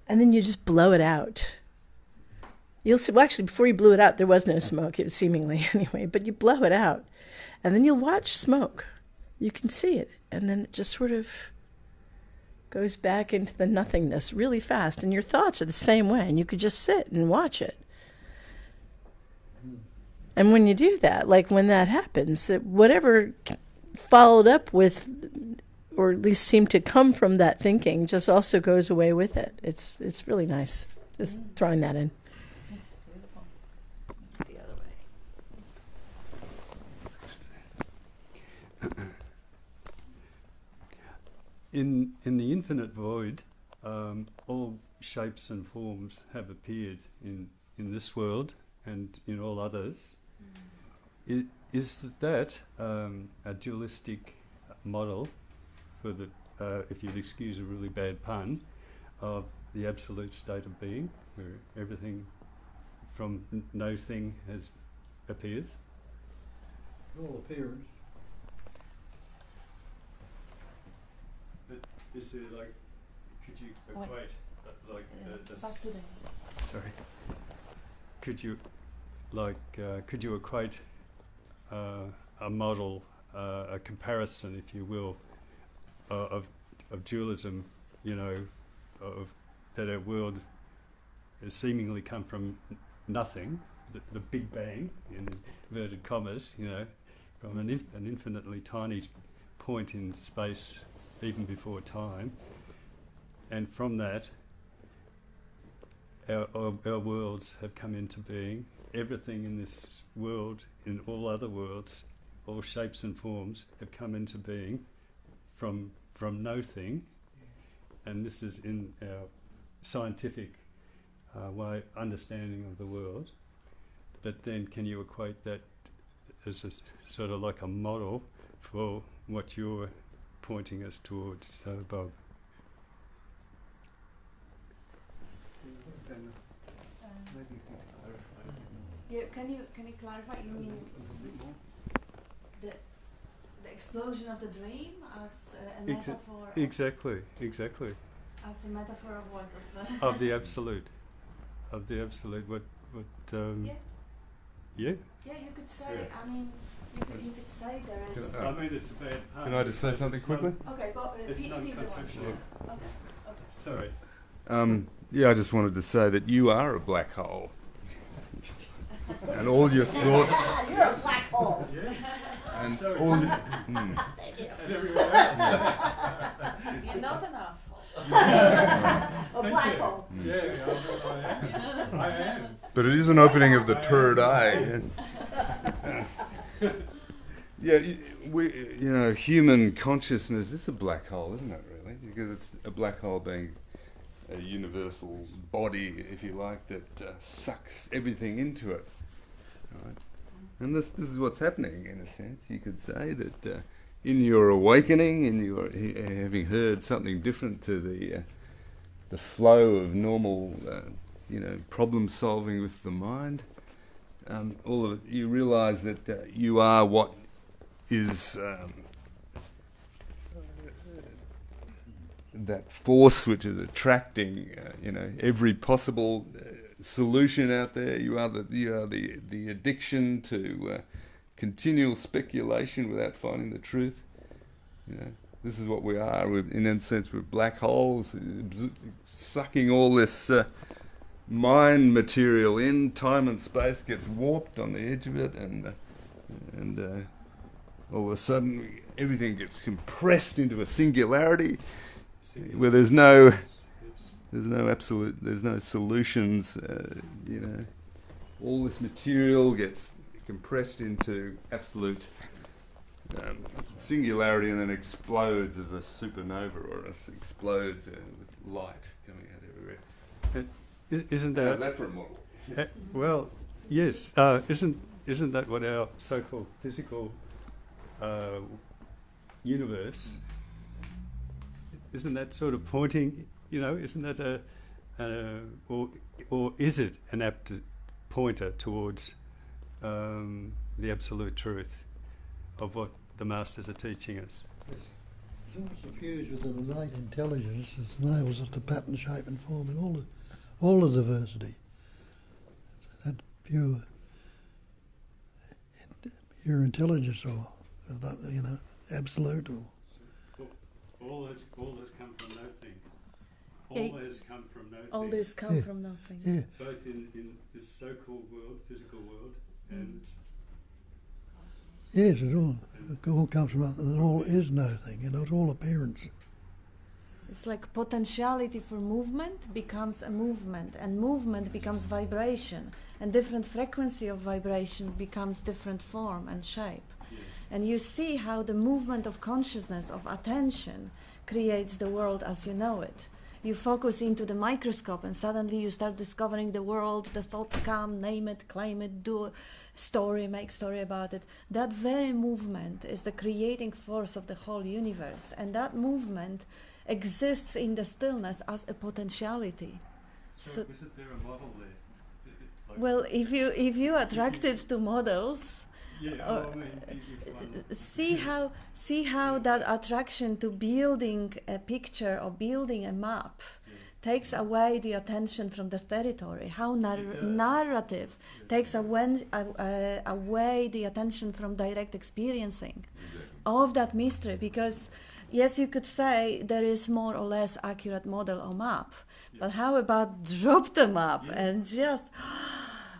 and then you just blow it out, you'll see, well, actually, before you blew it out, there was no smoke, it was seemingly anyway, but you blow it out, and then you'll watch smoke. You can see it, and then it just sort of goes back into the nothingness really fast, and your thoughts are the same way, and you could just sit and watch it. And when you do that, like when that happens, that whatever followed up with, or at least seemed to come from that thinking, just also goes away with it. It's really nice. Just throwing that in.
The other way.
In the infinite void, all shapes and forms have appeared in this world and in all others. Is that a dualistic model for the, if you'd excuse a really bad pun, of the absolute state of being, where everything from no thing appears?
All appears.
But is there could you equate
Back to them.
sorry, could you equate a model, a comparison, if you will, of dualism, of that our world has seemingly come from nothing, the Big Bang, in inverted commas, from an infinitely tiny point in space, even before time, and from that, our worlds have come into being. Everything in this world, in all other worlds, all shapes and forms have come into being from no thing, and this is in our scientific understanding of the world. But then, can you equate that as a sort of like a model for what you're pointing us towards, Bob?
Can you clarify? You mean the explosion of the dream as a metaphor?
Exactly.
As a metaphor of what?
Of the absolute. What? Yeah.
Yeah, you could say. Yeah. I mean, you could say there is.
I mean, it's a bad pun.
Can I just say something quickly?
Okay, but
it's non-conceptual.
Okay.
Sorry.
Yeah, I just wanted to say that you are a black hole. And all your thoughts...
You're a black hole.
Yes.
And
Sorry.
all your...
And everyone else.
You're not an asshole.
A black hole.
Yeah, I am.
But it is an opening of the third eye. Yeah, human consciousness is a black hole, isn't it, really? Because it's a black hole being a universal body, if you like, that sucks everything into it. Right? And this is what's happening, in a sense. You could say that in your awakening, in your having heard something different to the flow of normal, problem solving with the mind, all of it, you realise that you are what is that force which is attracting, every possible solution out there. You are the addiction to continual speculation without finding the truth. This is what we are. In a sense, we're black holes, sucking all this mind material in. Time and space gets warped on the edge of it, and all of a sudden everything gets compressed into a singularity where there's no absolute, there's no solutions. All this material gets compressed into absolute singularity, and then explodes as a supernova, or explodes with light coming out everywhere.
Isn't that?
How's that for a model?
Well, yes. Isn't that what our so-called physical universe? Isn't that sort of pointing isn't that or is it an apt pointer towards the absolute truth of what the masters are teaching us?
It's all suffused with an innate intelligence that enables us to pattern, shape and form in all the diversity. That pure intelligence or that, absolute or...
All has come from nothing.
Yeah.
All has come from nothing.
All this come from nothing.
Yeah.
Both in this so-called world, physical world, and...
Yes, it all comes from nothing. It all is nothing, it's all appearance.
It's like potentiality for movement becomes a movement, and movement becomes vibration, and different frequency of vibration becomes different form and shape.
Yes.
And you see how the movement of consciousness, of attention, creates the world as you know it. You focus into the microscope and suddenly you start discovering the world, the thoughts come, name it, claim it, do a story, make story about it. That very movement is the creating force of the whole universe, and that movement exists in the stillness as a potentiality.
So isn't there a model there?
Well, if you attracted to models, see how that attraction to building a picture or building a map takes away the attention from the territory. How narrative takes away the attention from direct experiencing of that mystery. Because yes, you could say there is more or less accurate model or map, but how about drop the map and just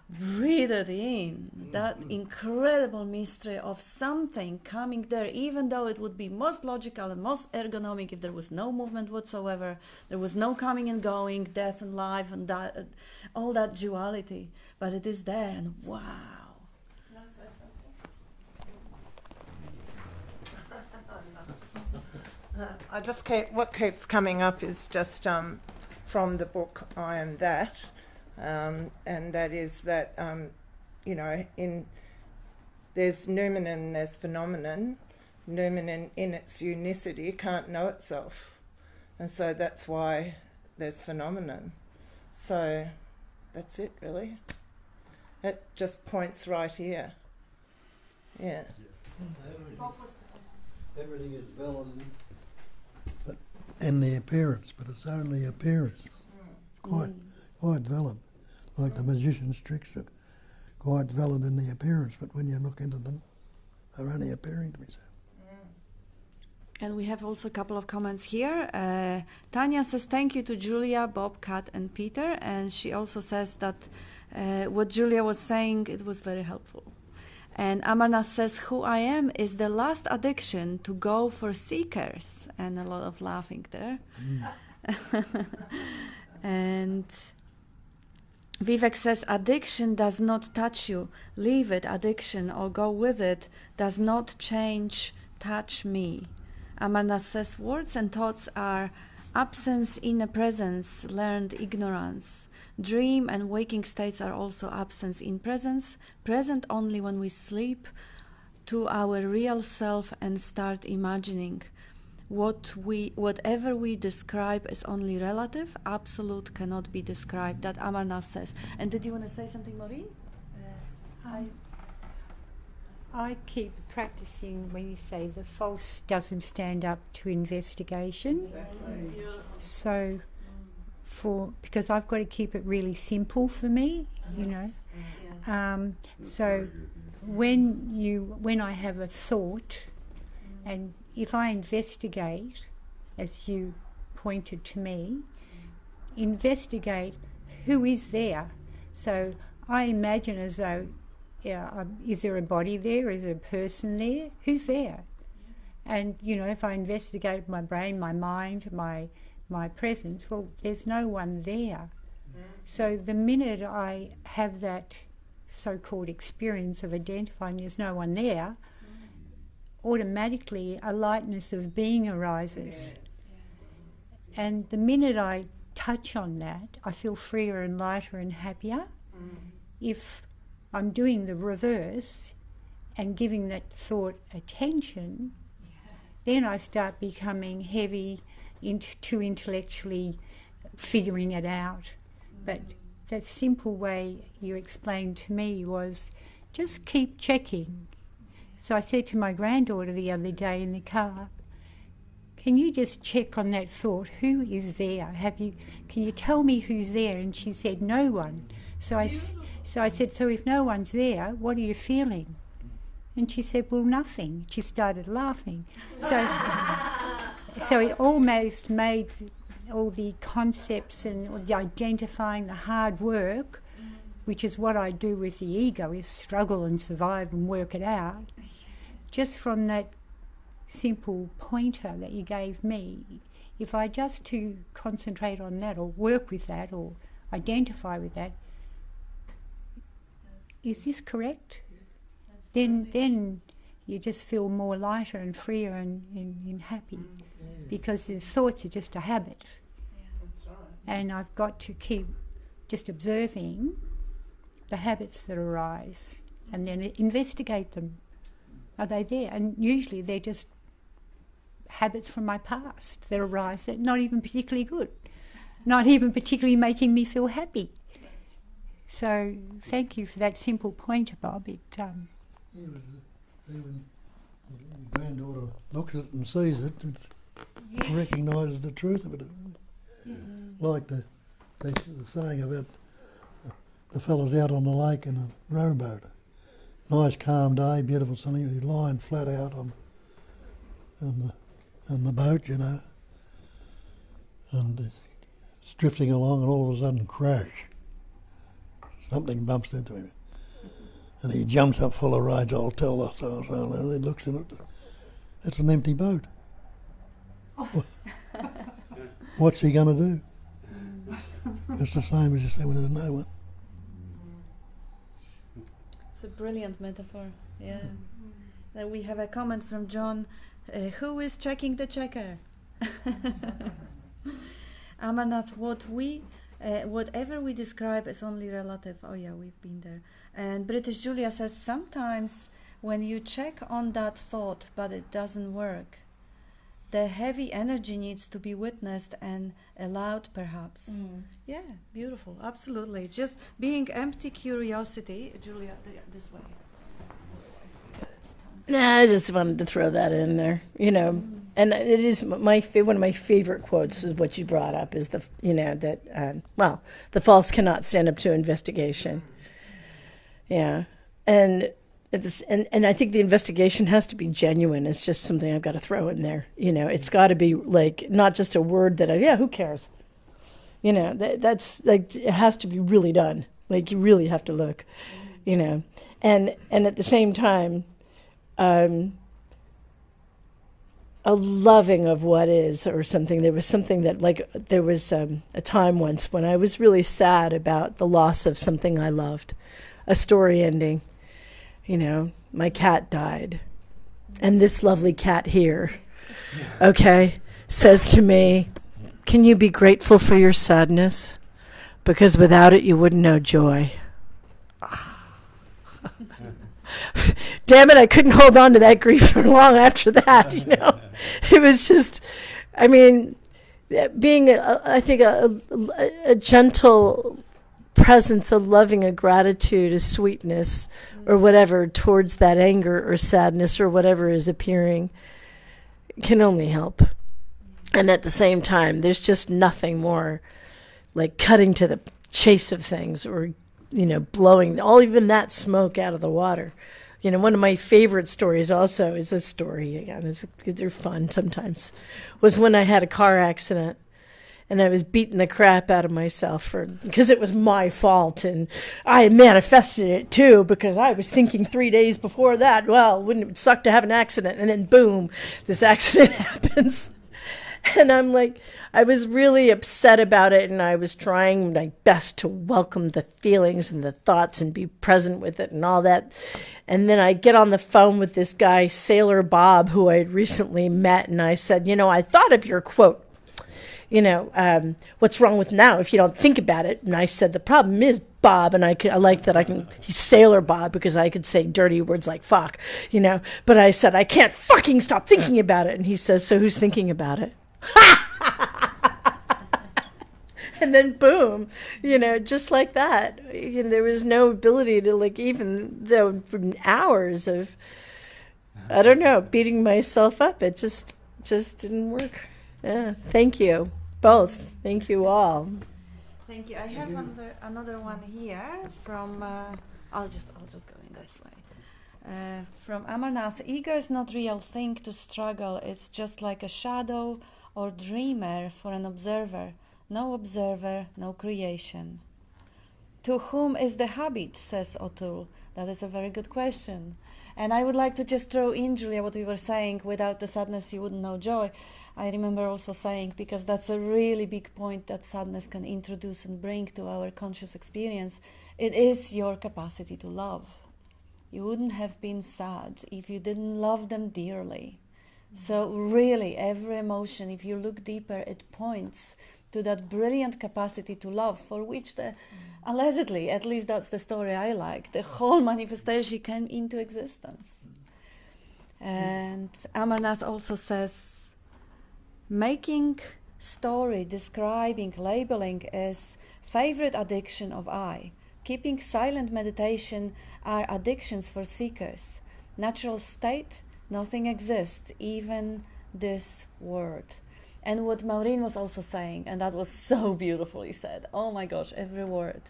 breathe it in, that incredible mystery of something coming there, even though it would be most logical and most ergonomic if there was no movement whatsoever, there was no coming and going, death and life and that, all that duality, but it is there, and wow.
Can I say something? What keeps coming up is just from the book I Am That. And that is that, there's Neuman and there's phenomenon. Neuman in its unicity can't know itself. And so that's why there's phenomenon. So that's it, really. It just points right here. Yeah.
Everything is valid but in the appearance, but it's only appearance. Quite valid. Like the magician's tricks are quite valid in the appearance, but when you look into them, they're only appearing to be so.
And we have also a couple of comments here. Tanya says thank you to Julia, Bob, Kat and Peter, and she also says that what Julia was saying, it was very helpful. And Amarnath says, who I am is the last addiction to go for seekers, and a lot of laughing there. And Vivek says, addiction does not touch you. Leave it, addiction, or go with it. Does not change, touch me. Amarnath says, words and thoughts are absence in a presence, learned ignorance. Dream and waking states are also absence in presence, present only when we sleep to our real self and start imagining. Whatever we describe is only relative, absolute cannot be described. That Amarnath says. And did you want to say something, Maureen?
I keep practicing when you say the false doesn't stand up to investigation.
Exactly.
So, because I've got to keep it really simple for me, you know. So when I have a thought, and if I investigate, as you pointed to me, investigate who is there. So I imagine as though, is there a body there? Is there a person there? Who's there? And, you know, if I investigate my brain, my mind, my presence, well, there's no one there. So the minute I have that so-called experience of identifying there's no one there, automatically a lightness of being arises. And the minute I touch on that, I feel freer and lighter and happier. If I'm doing the reverse and giving that thought attention, then I start becoming heavy, too intellectually figuring it out. But that simple way you explained to me was just keep checking. So I said to my granddaughter the other day in the car, can you just check on that thought? Who is there? Can you tell me who's there? And she said, no one. So I said, so if no one's there, what are you feeling? And she said, well, nothing. She started laughing. So it almost made all the concepts and the identifying, the hard work, which is what I do with the ego, is struggle and survive and work it out. Just from that simple pointer that you gave me, if I just to concentrate on that or work with that or identify with that, is this correct? Then you just feel more lighter and freer and happy, because the thoughts are just a habit. And I've got to keep just observing the habits that arise and then investigate them. Are they there? And usually they're just habits from my past that arise that are not even particularly good, not even particularly making me feel happy. So thank you for that simple pointer, Bob.
When your granddaughter looks at it and sees it, it recognises the truth of it. Like the saying about the fellas out on the lake in a rowboat. Nice calm day, beautiful sunny, he's lying flat out on the boat, you know, and it's drifting along, and all of a sudden crash. Something bumps into him. And he jumps up full of rage, I'll tell us. So he looks in it, it's an empty boat. What's he going to do? It's the same as you say when there's no one.
It's a brilliant metaphor, yeah. Then we have a comment from John. Who is checking the checker? Amarnath, whatever we describe is only relative. Oh yeah, we've been there. And British Julia says, sometimes when you check on that thought but it doesn't work, the heavy energy needs to be witnessed and allowed, perhaps. Yeah, beautiful, absolutely. Just being empty curiosity. Julia, this way.
Nah, I just wanted to throw that in there, you know. And it is one of my favorite quotes is what you brought up is the false cannot stand up to investigation. Yeah, and I think the investigation has to be genuine. It's just something I've got to throw in there. You know, it's got to be like not just a word that who cares? You know, that's like it has to be really done. Like you really have to look, you know, and at the same time. A loving of what is or something. There was something that there was a time once when I was really sad about the loss of something I loved, a story ending. You know, my cat died. And this lovely cat here, okay, says to me, can you be grateful for your sadness? Because without it you wouldn't know joy. Damn it, I couldn't hold on to that grief for long after that, you know. It was just, I mean, being, I think, a gentle presence, a loving, a gratitude, a sweetness, or whatever, towards that anger or sadness or whatever is appearing can only help. And at the same time, there's just nothing more like cutting to the chase of things or, you know, blowing even that smoke out of the water. You know, one of my favorite stories also is a story, again, they're fun sometimes, was when I had a car accident and I was beating the crap out of myself because it was my fault, and I manifested it too because I was thinking 3 days before that, well, wouldn't it suck to have an accident? And then boom, this accident happens. And I'm like, I was really upset about it, and I was trying my best to welcome the feelings and the thoughts and be present with it and all that. And then I get on the phone with this guy, Sailor Bob, who I had recently met, and I said, you know, I thought of your quote, you know, what's wrong with now if you don't think about it? And I said, the problem is, Bob, and I like that he's Sailor Bob because I could say dirty words like fuck, you know, but I said, I can't fucking stop thinking about it. And he says, so who's thinking about it? And then boom, just like that. And there was no ability to, like, even though for hours of, I don't know, beating myself up, it just didn't work. Yeah, thank you both. Thank you all.
Thank you. I have another one here from. I'll just go in this way. From Amarnath. Ego is not real thing to struggle. It's just like a shadow or dreamer for an observer. No observer, no creation. To whom is the habit? Says O'Toole. That is a very good question. And I would like to just throw in, Julia, what we were saying. Without the sadness, you wouldn't know joy. I remember also saying, because that's a really big point that sadness can introduce and bring to our conscious experience, it is your capacity to love. You wouldn't have been sad if you didn't love them dearly. So really, every emotion, if you look deeper, it points to that brilliant capacity to love, for which allegedly, at least that's the story I like, the whole manifestation came into existence. And Amarnath also says, making story, describing, labeling is favorite addiction of I. Keeping silent meditation are addictions for seekers. Natural state, nothing exists, even this word. And what Maureen was also saying, and that was so beautifully said, oh my gosh, every word.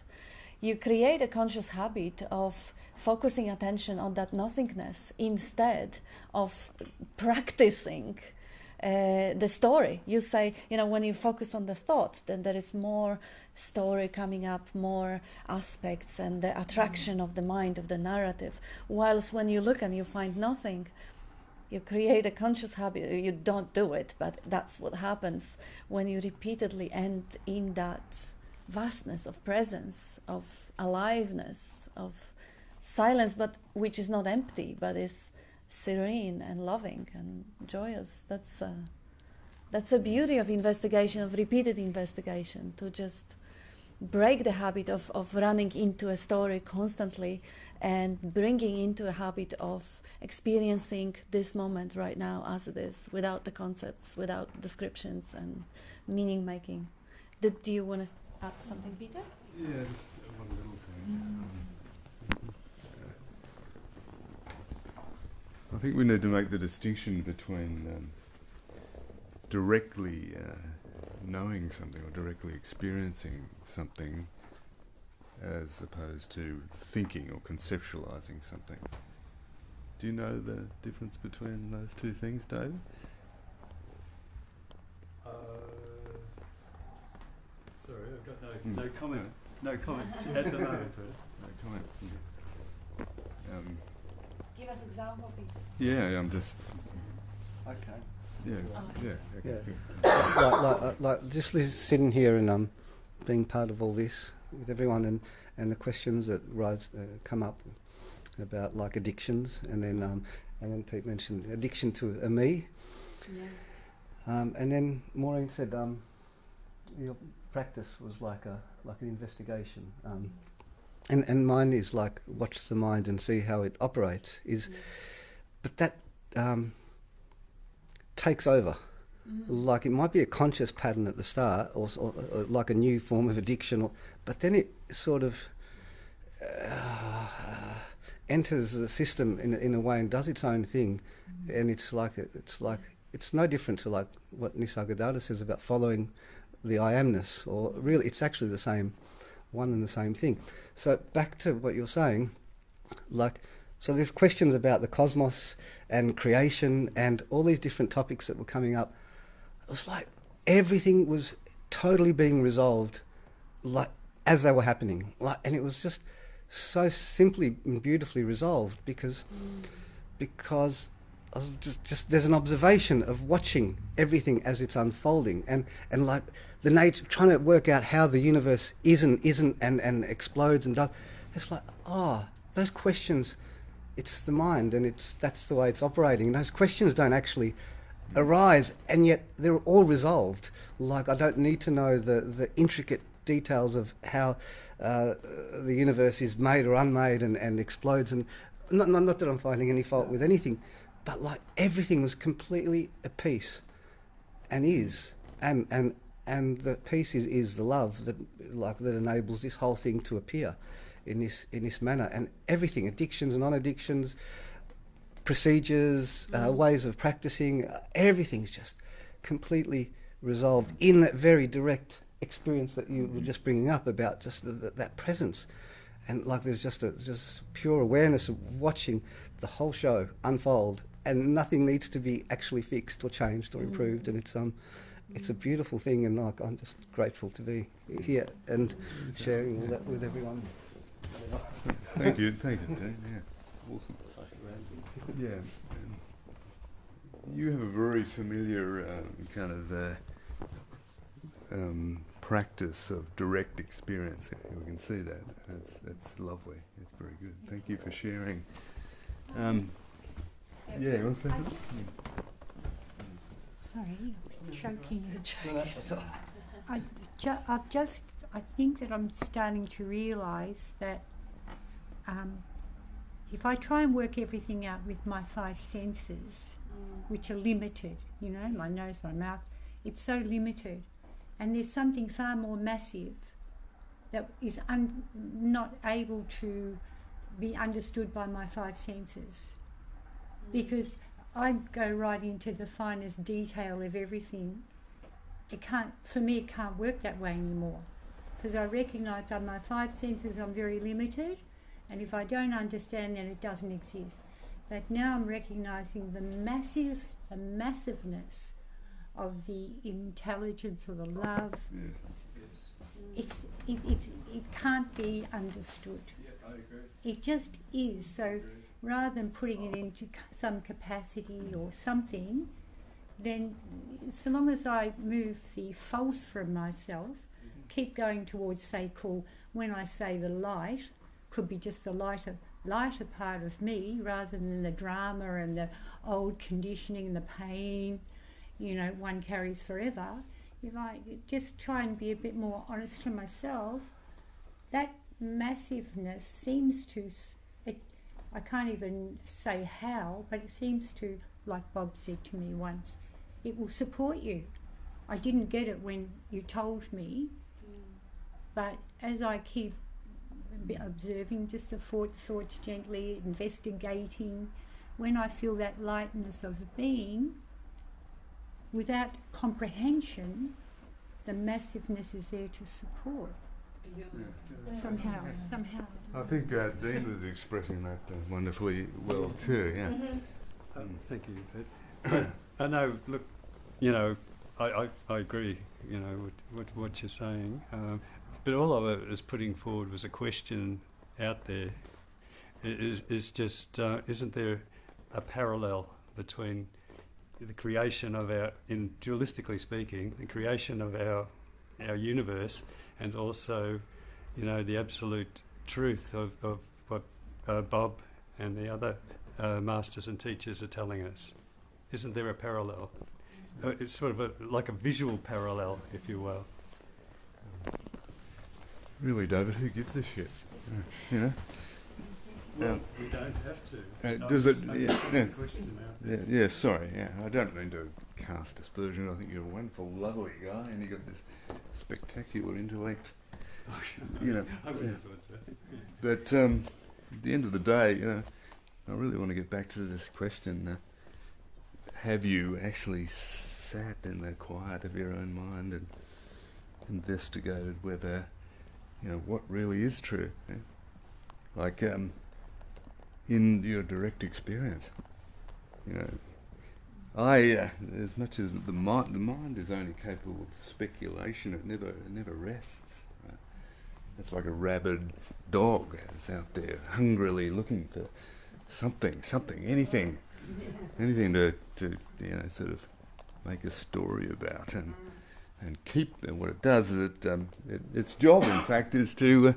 You create a conscious habit of focusing attention on that nothingness instead of practicing the story. You say, when you focus on the thought, then there is more story coming up, more aspects, and the attraction of the mind, of the narrative. Whilst when you look and you find nothing, you create a conscious habit. You don't do it, but that's what happens when you repeatedly end in that vastness of presence, of aliveness, of silence, but which is not empty, but is serene and loving and joyous. That's a beauty of investigation, of repeated investigation, to just break the habit of running into a story constantly and bringing into a habit of experiencing this moment right now as it is, without the concepts, without descriptions and meaning making. Do you want to add something, Peter?
Yeah, just one little thing. I think we need to make the distinction between directly knowing something or directly experiencing something as opposed to thinking or conceptualizing something. Do you know the difference between those two things, David?
Sorry, I've got no comment. No comment at the moment.
No comment.
Give us example, Peter.
Yeah, I'm just.
Okay.
Yeah.
Like just sitting here and being part of all this with everyone and the questions that come up about like addictions, and then Pete mentioned addiction to a me. Yeah. And then Maureen said your practice was like an investigation. And mine is like watch the mind and see how it operates. But that takes over. Like it might be a conscious pattern at the start, or like a new form of addiction, but then it sort of enters the system in a way and does its own thing, and it's no different to like what Nisargadatta says about following the I amness, or really it's actually the same one and the same thing. So back to what you're saying, so there's questions about the cosmos and creation and all these different topics that were coming up. It was like everything was totally being resolved like as they were happening, and it was just so simply and beautifully resolved because I was just there's an observation of watching everything as it's unfolding, and like the nature, trying to work out how the universe isn't and explodes and does. It's like, those questions, it's the mind, and that's the way it's operating. Those questions don't actually arise, and yet they're all resolved. Like, I don't need to know the intricate details of how the universe is made or unmade and explodes, and not that I'm finding any fault with anything, but like everything was completely at peace, and And the peace is the love that enables this whole thing to appear in this manner. And everything, addictions, non-addictions, procedures, ways of practicing, everything's just completely resolved in that very direct experience that you were just bringing up about just that presence. And like there's just pure awareness of watching the whole show unfold, and nothing needs to be actually fixed or changed or improved. And it's a beautiful thing, and like I'm just grateful to be here and sharing all that with everyone.
Thank you, Dean. Yeah, awesome. Yeah, you have a very familiar kind of practice of direct experience. We can see that. That's lovely. It's very good. Thank you for sharing. Yeah, one second.
Sorry, I'm choking. I think that I'm starting to realise that if I try and work everything out with my 5 senses, which are limited, you know, my nose, my mouth, it's so limited. And there's something far more massive that is not able to be understood by my 5 senses. Because I go right into the finest detail of everything. For me, it can't work that way anymore. Because I recognise that my 5 senses, I'm very limited, and if I don't understand, then it doesn't exist. But now I'm recognising the massiveness of the intelligence or the love. It can't be understood.
I agree.
It just is. So rather than putting it into some capacity or something, then so long as I move the false from myself, keep going towards, say, when I say the light, could be just the lighter part of me rather than the drama and the old conditioning and the pain, you know, one carries forever. If I just try and be a bit more honest to myself, that massiveness seems to, I can't even say how, but it seems to, like Bob said to me once, it will support you. I didn't get it when you told me, but as I keep observing just the thoughts gently, investigating, when I feel that lightness of being, without comprehension, the massiveness is there to support. Somehow.
I think Dean was expressing that wonderfully well too. Yeah.
Thank you. But I know. Look, you know, I agree. You know, with what you're saying. But all of it is putting forward was a question out there. Is just isn't there a parallel between the creation of in dualistically speaking, the creation of our universe, and also, you know, the absolute truth of what Bob and the other masters and teachers are telling us? Isn't there a parallel? It's sort of like a visual parallel, if you will.
Really, David, who gives this shit? You know?
Well, we don't have to.
Does it?
Yeah,
sorry. Yeah, I don't mean to cast aspersion. I think you're a wonderful, lovely guy, and you've got this spectacular intellect. You know.
I wouldn't have thought so.
But at the end of the day, you know, I really want to get back to this question: have you actually sat in the quiet of your own mind and investigated whether, you know, what really is true? Yeah? Like in your direct experience, you know, as much as the mind is only capable of speculation, it never rests. Right? It's like a rabid dog that's out there hungrily looking for something, anything to you know, sort of make a story about and keep. And what it does is its job, in fact, is to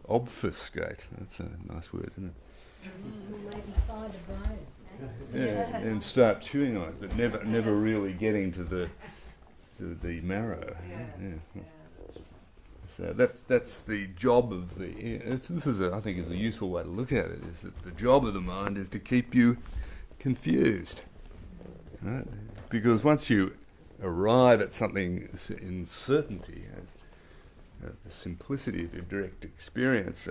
obfuscate. That's a nice word, isn't it?
Maybe find a bone.
Yeah, and start chewing on it, but never really getting to the marrow. Yeah. So that's the job of I think is a useful way to look at it. Is that the job of the mind is to keep you confused, right? Because once you arrive at something in certainty, the simplicity of your direct experience,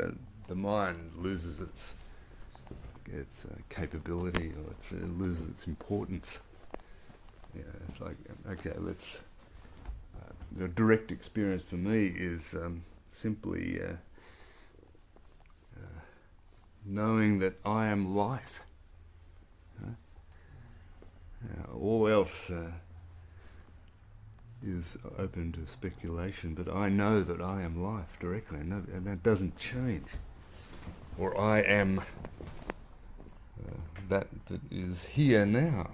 the mind loses its capability, or it loses its importance. Yeah, it's like, okay, let's. The direct experience for me is simply knowing that I am life. All else is open to speculation, but I know that I am life directly, and that doesn't change. Or I am that is here now.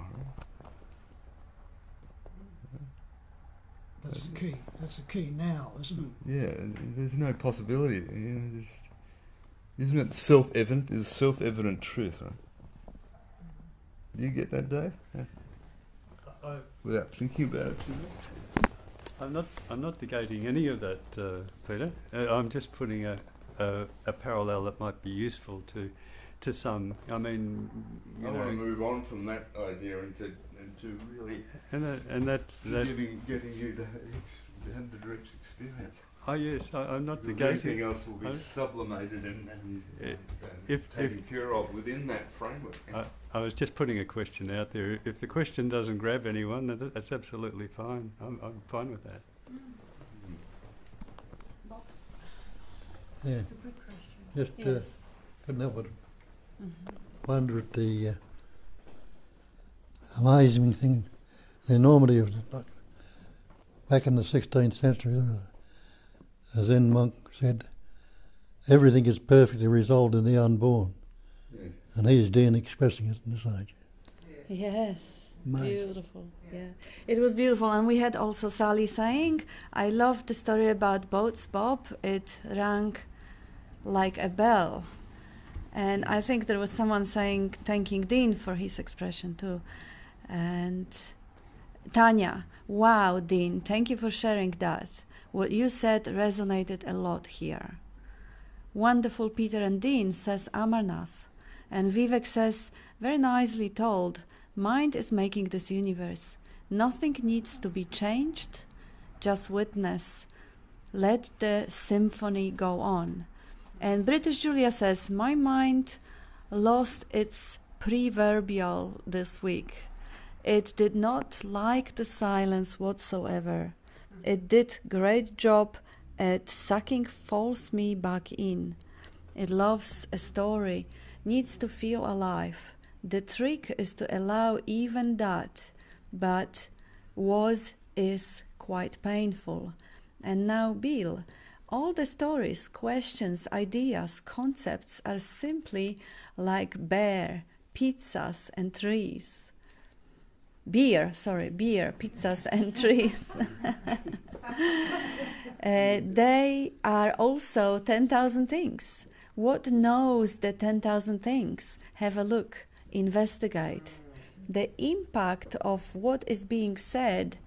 That's the key. That's the key now, isn't it?
Yeah, there's no possibility. Isn't it self-evident? Is self-evident truth, right? Do you get that, Dave? Yeah. Without thinking about it too much?
I'm not negating any of that, Peter. I'm just putting a parallel that might be useful to some. I mean,
I want to move on from that idea into really getting you to have the direct experience.
Oh yes, I'm not negating.
Everything else will be sublimated and taken care of within that framework.
I was just putting a question out there. If the question doesn't grab anyone, that's absolutely fine. I'm fine with that.
Yeah. Just couldn't help but wonder at the amazing thing, the enormity of it. Like back in the 16th century, a Zen monk said, everything is perfectly resolved in the unborn. Yeah. And he is then expressing it in this age.
Yes,
amazing.
Beautiful. Yeah, it was beautiful. And we had also Sally saying, I love the story about boats, Bob. It rang like a bell. And I think there was someone saying, thanking Dean for his expression too. And Tanya, wow, Dean, thank you for sharing that. What you said resonated a lot here. Wonderful, Peter and Dean, says Amarnath. And Vivek says, very nicely told, mind is making this universe. Nothing needs to be changed, just witness. Let the symphony go on. And British Julia says, my mind lost its proverbial this week. It did not like the silence whatsoever. It did great job at sucking false me back in. It loves a story, needs to feel alive. The trick is to allow even that, but is quite painful. And now, Bill, all the stories, questions, ideas, concepts are simply like beer, pizzas and trees. Beer, pizzas and trees. They are also 10,000 things. What knows the 10,000 things? Have a look, investigate. The impact of what is being said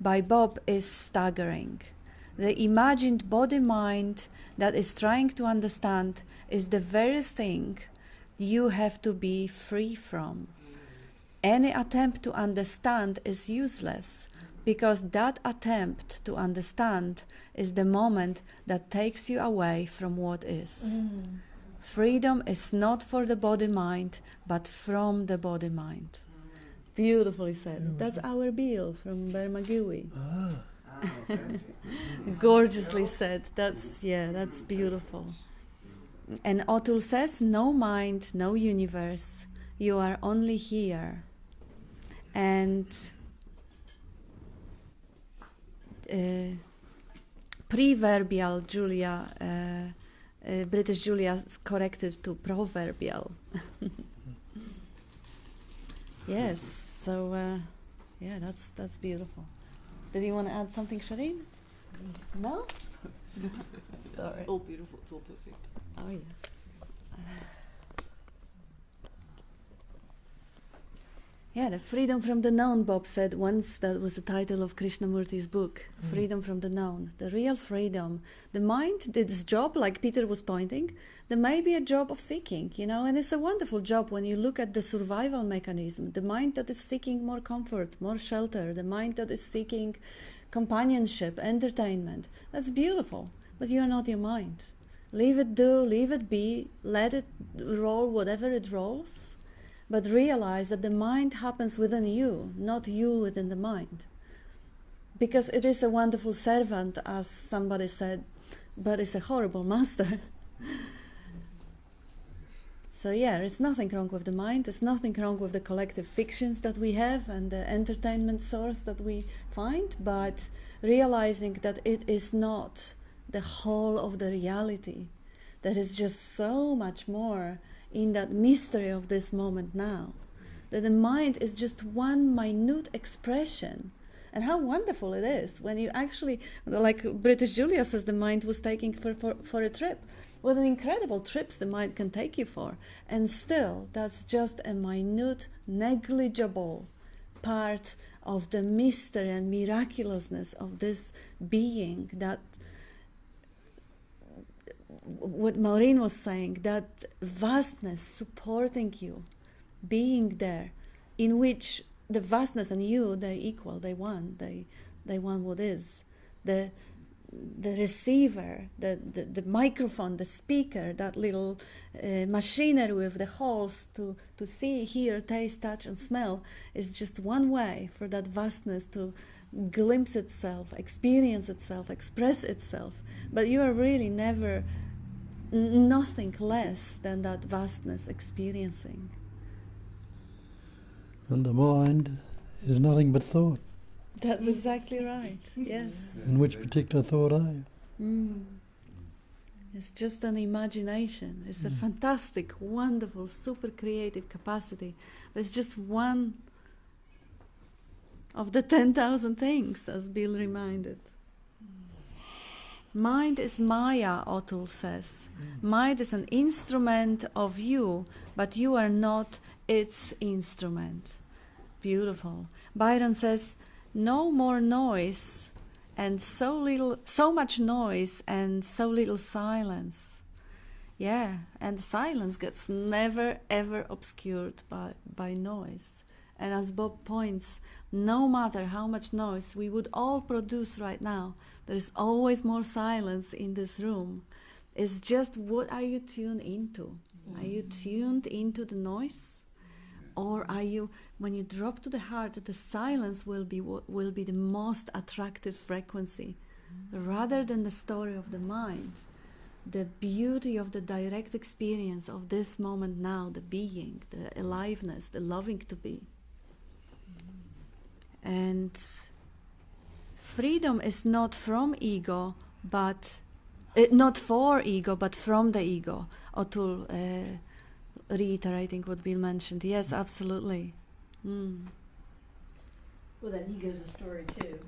by Bob is staggering. The imagined body-mind that is trying to understand is the very thing you have to be free from. Any attempt to understand is useless, because that attempt to understand is the moment that takes you away from what is. Freedom is not for the body-mind, but from the body-mind. Beautifully said. That's our Bill from Bermagui. Gorgeously said. That's beautiful. And Otul says, no mind, no universe. You are only here. And proverbial Julia, British Julia corrected to proverbial. Yes, so that's beautiful. Did you want to add something, Shireen? No? Sorry.
All beautiful, it's all perfect.
Oh yeah. Yeah, the freedom from the known, Bob said once. That was the title of Krishnamurti's book, Freedom from the Known. The real freedom. The mind did its job, like Peter was pointing. There may be a job of seeking, and it's a wonderful job when you look at the survival mechanism. The mind that is seeking more comfort, more shelter, the mind that is seeking companionship, entertainment. That's beautiful, but you are not your mind. Leave it do, leave it be, let it roll whatever it rolls. But realize that the mind happens within you, not you within the mind. Because it is a wonderful servant, as somebody said, but it's a horrible master. So yeah, there's nothing wrong with the mind, there's nothing wrong with the collective fictions that we have and the entertainment source that we find, but realizing that it is not the whole of the reality. There is just so much more in that mystery of this moment now, that the mind is just one minute expression. And how wonderful it is when you actually, like British Julia says, the mind was taking for a trip. What an incredible trips the mind can take you for. And still, that's just a minute, negligible part of the mystery and miraculousness of this being, that what Maureen was saying, that vastness supporting you, being there, in which the vastness and you, they equal, they one what is. The receiver, the microphone, the speaker, that little machinery with the holes to see, hear, taste, touch and smell is just one way for that vastness to glimpse itself, experience itself, express itself. But you are really never nothing less than that vastness experiencing.
And the mind is nothing but thought.
That's exactly right, yes.
In which particular thought are you?
It's just an imagination. It's a fantastic, wonderful, super creative capacity. But it's just one of the 10,000 things, as Bill reminded. Mind is Maya, O'Toole says. Mind is an instrument of you, but you are not its instrument. Beautiful. Byron says, no more noise and so much noise and so little silence. Yeah, and silence gets never ever obscured by noise. And as Bob points, no matter how much noise we would all produce right now, there is always more silence in this room. It's just, what are you tuned into? Are you tuned into the noise? Or are you, when you drop to the heart, the silence will be what will be the most attractive frequency, rather than the story of the mind. The beauty of the direct experience of this moment now, the being, the aliveness, the loving to be. And freedom is not from ego, but not for ego, but from the ego. O'Toole reiterating what Bill mentioned. Yes, absolutely.
Well, that ego's a story too,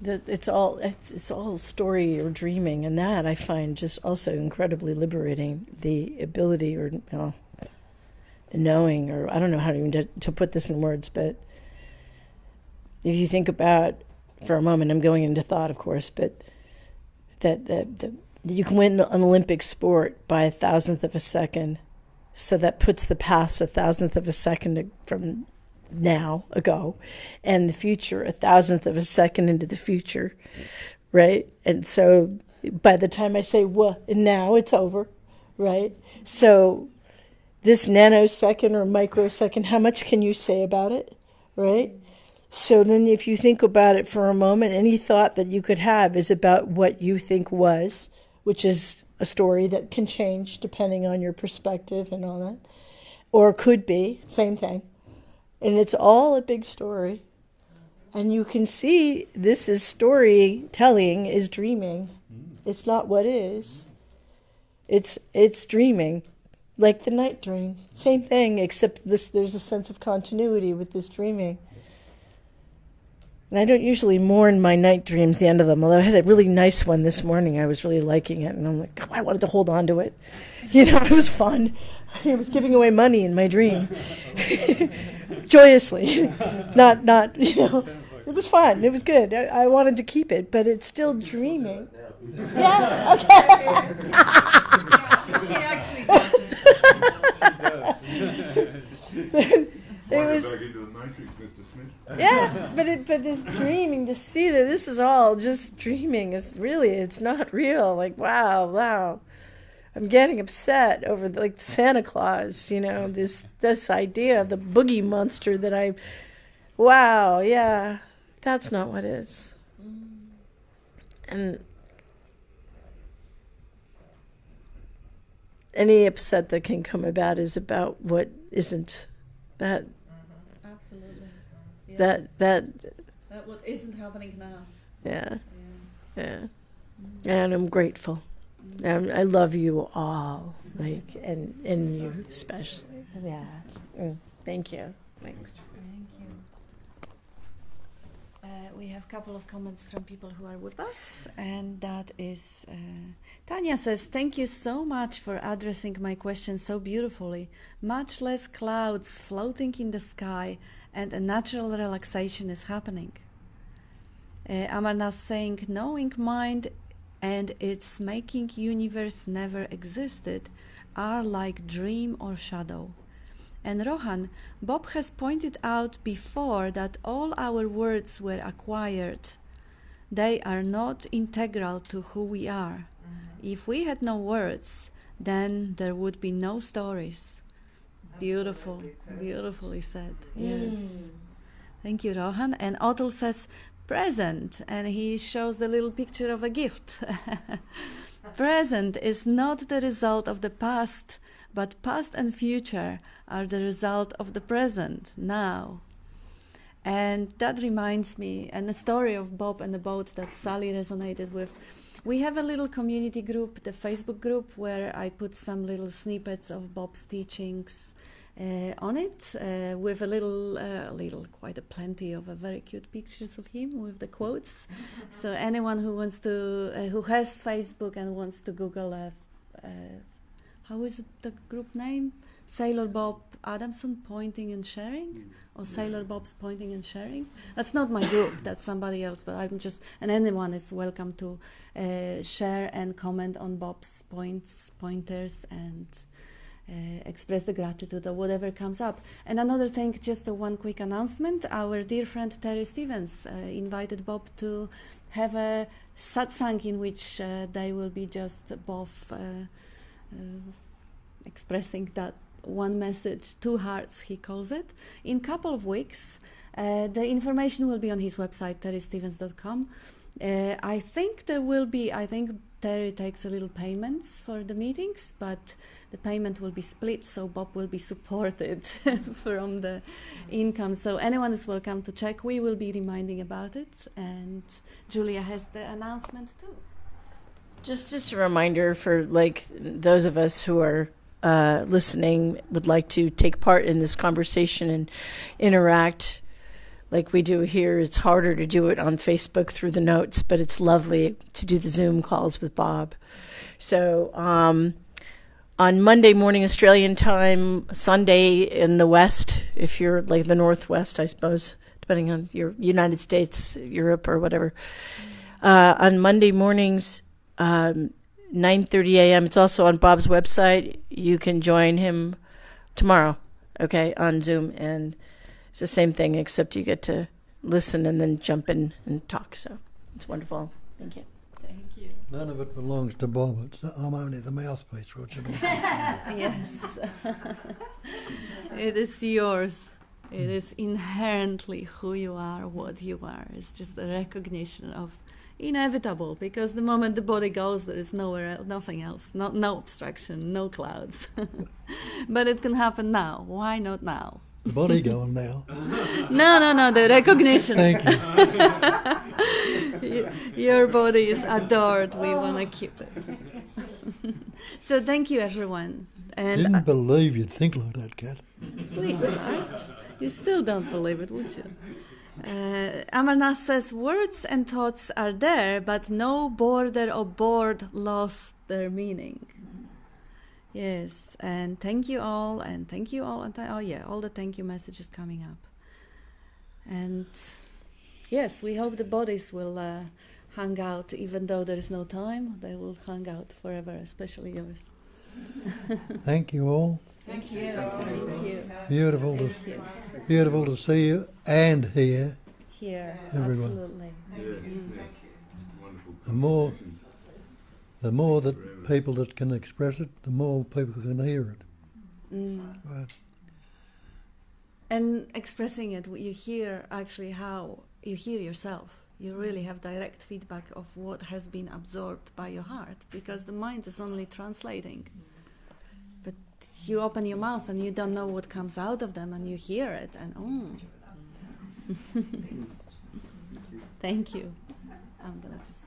it's all story or dreaming, and that I find just also incredibly liberating. The ability, or the knowing, or I don't know how to even to put this in words, but if you think about, for a moment, I'm going into thought, of course, but that you can win an Olympic sport by 1,000th of a second, so that puts the past 1,000th of a second from now ago, and the future 1,000th of a second into the future, right? And so by the time I say and now, it's over, right? So this nanosecond or microsecond, how much can you say about it, right? So then if you think about it for a moment, any thought that you could have is about what you think was, which is a story that can change depending on your perspective and all that, or could be, same thing. And it's all a big story. And you can see this is storytelling is dreaming. It's not what is. It's dreaming. Like the night dream. Same thing, except there's a sense of continuity with this dreaming. And I don't usually mourn my night dreams, the end of them, although I had a really nice one this morning. I was really liking it, and I'm like, I wanted to hold on to it. It was fun. I was giving away money in my dream. Joyously. Not, it was fun. It was good. I wanted to keep it, but it's still dreaming. Yeah? Okay.
She actually does it.
It was,
back into the Matrix, Mr. Smith.
yeah, but this dreaming, to see that this is all just dreaming, it's not real. Like, wow. I'm getting upset over like Santa Claus, this idea of the boogie monster that wow, yeah, that's not what is. And any upset that can come about is about what isn't. That
absolutely. Yes.
That
what isn't happening now.
Yeah. And I'm grateful. I love you all, and you especially. Yeah. Thank you. Thanks.
Thank you. We have a couple of comments from people who are with us, and that is Tanya says, "Thank you so much for addressing my question so beautifully. Much less clouds floating in the sky, and a natural relaxation is happening." Amarnath saying, "Knowing mind and its making universe never existed are like dream or shadow." And Rohan, Bob has pointed out before that all our words were acquired. They are not integral to who we are. If we had no words, then there would be no stories. Beautiful, beautifully said. Yes. Thank you, Rohan. And Otul says, present, and he shows the little picture of a gift. Present is not the result of the past, but past and future are the result of the present, now. And that reminds me, and the story of Bob and the boat that Sally resonated with. We have a little community group, the Facebook group, where I put some little snippets of Bob's teachings on it, with a little, quite a plenty of very cute pictures of him with the quotes. So anyone who wants to, who has Facebook and wants to Google, how is it the group name? Sailor Bob Adamson Pointing and Sharing, or Sailor Bob's Pointing and Sharing. That's not my group, that's somebody else, but I'm just, and anyone is welcome to share and comment on Bob's pointers, and express the gratitude or whatever comes up. And another thing, just one quick announcement, our dear friend Terry Stevens invited Bob to have a satsang in which they will be just both expressing that one message, two hearts, he calls it, in a couple of weeks. The information will be on his website, terrystevens.com. I think there will be, Terry takes a little payments for the meetings, but the payment will be split, so Bob will be supported from the income. So anyone is welcome to check. We will be reminding about it, and Julia has the announcement too.
Just a reminder for those of us who are listening, would like to take part in this conversation and interact like we do here. It's harder to do it on Facebook through the notes, but it's lovely to do the Zoom calls with Bob. So on Monday morning Australian time, Sunday in the West, if you're like the Northwest, I suppose, depending on your United States, Europe, or whatever, on Monday mornings, 9:30 a.m. It's also on Bob's website. You can join him tomorrow, on Zoom, and it's the same thing, except you get to listen and then jump in and talk. So it's wonderful. Thank you.
Thank you.
None of it belongs to Bob. I'm only the mouthpiece, Roger.
Yes. It is yours. It is inherently who you are, what you are. It's just a recognition of inevitable, because the moment the body goes, there is nothing else, no obstruction, no clouds. But it can happen now. Why not now?
The body going now.
No, the recognition.
Thank
you. Your body is adored. We want to keep it. So thank you, everyone. And
didn't believe you'd think like that, Kat.
Sweetheart. You still don't believe it, would you? Amarnath says, words and thoughts are there, but no border or board lost their meaning. Yes, and thank you all, and thank you all. All the thank you messages coming up. And yes, we hope the bodies will hang out, even though there is no time. They will hang out forever, especially yours.
Thank you all.
Thank you. Thank you.
Beautiful to see you and hear.
Here,
everyone.
absolutely.
The more that people that can express it, the more people can hear it. Right.
And expressing it, you hear actually how you hear yourself. You really have direct feedback of what has been absorbed by your heart, because the mind is only translating. But you open your mouth and you don't know what comes out of them, and you hear it, and Thank you. I'm gonna just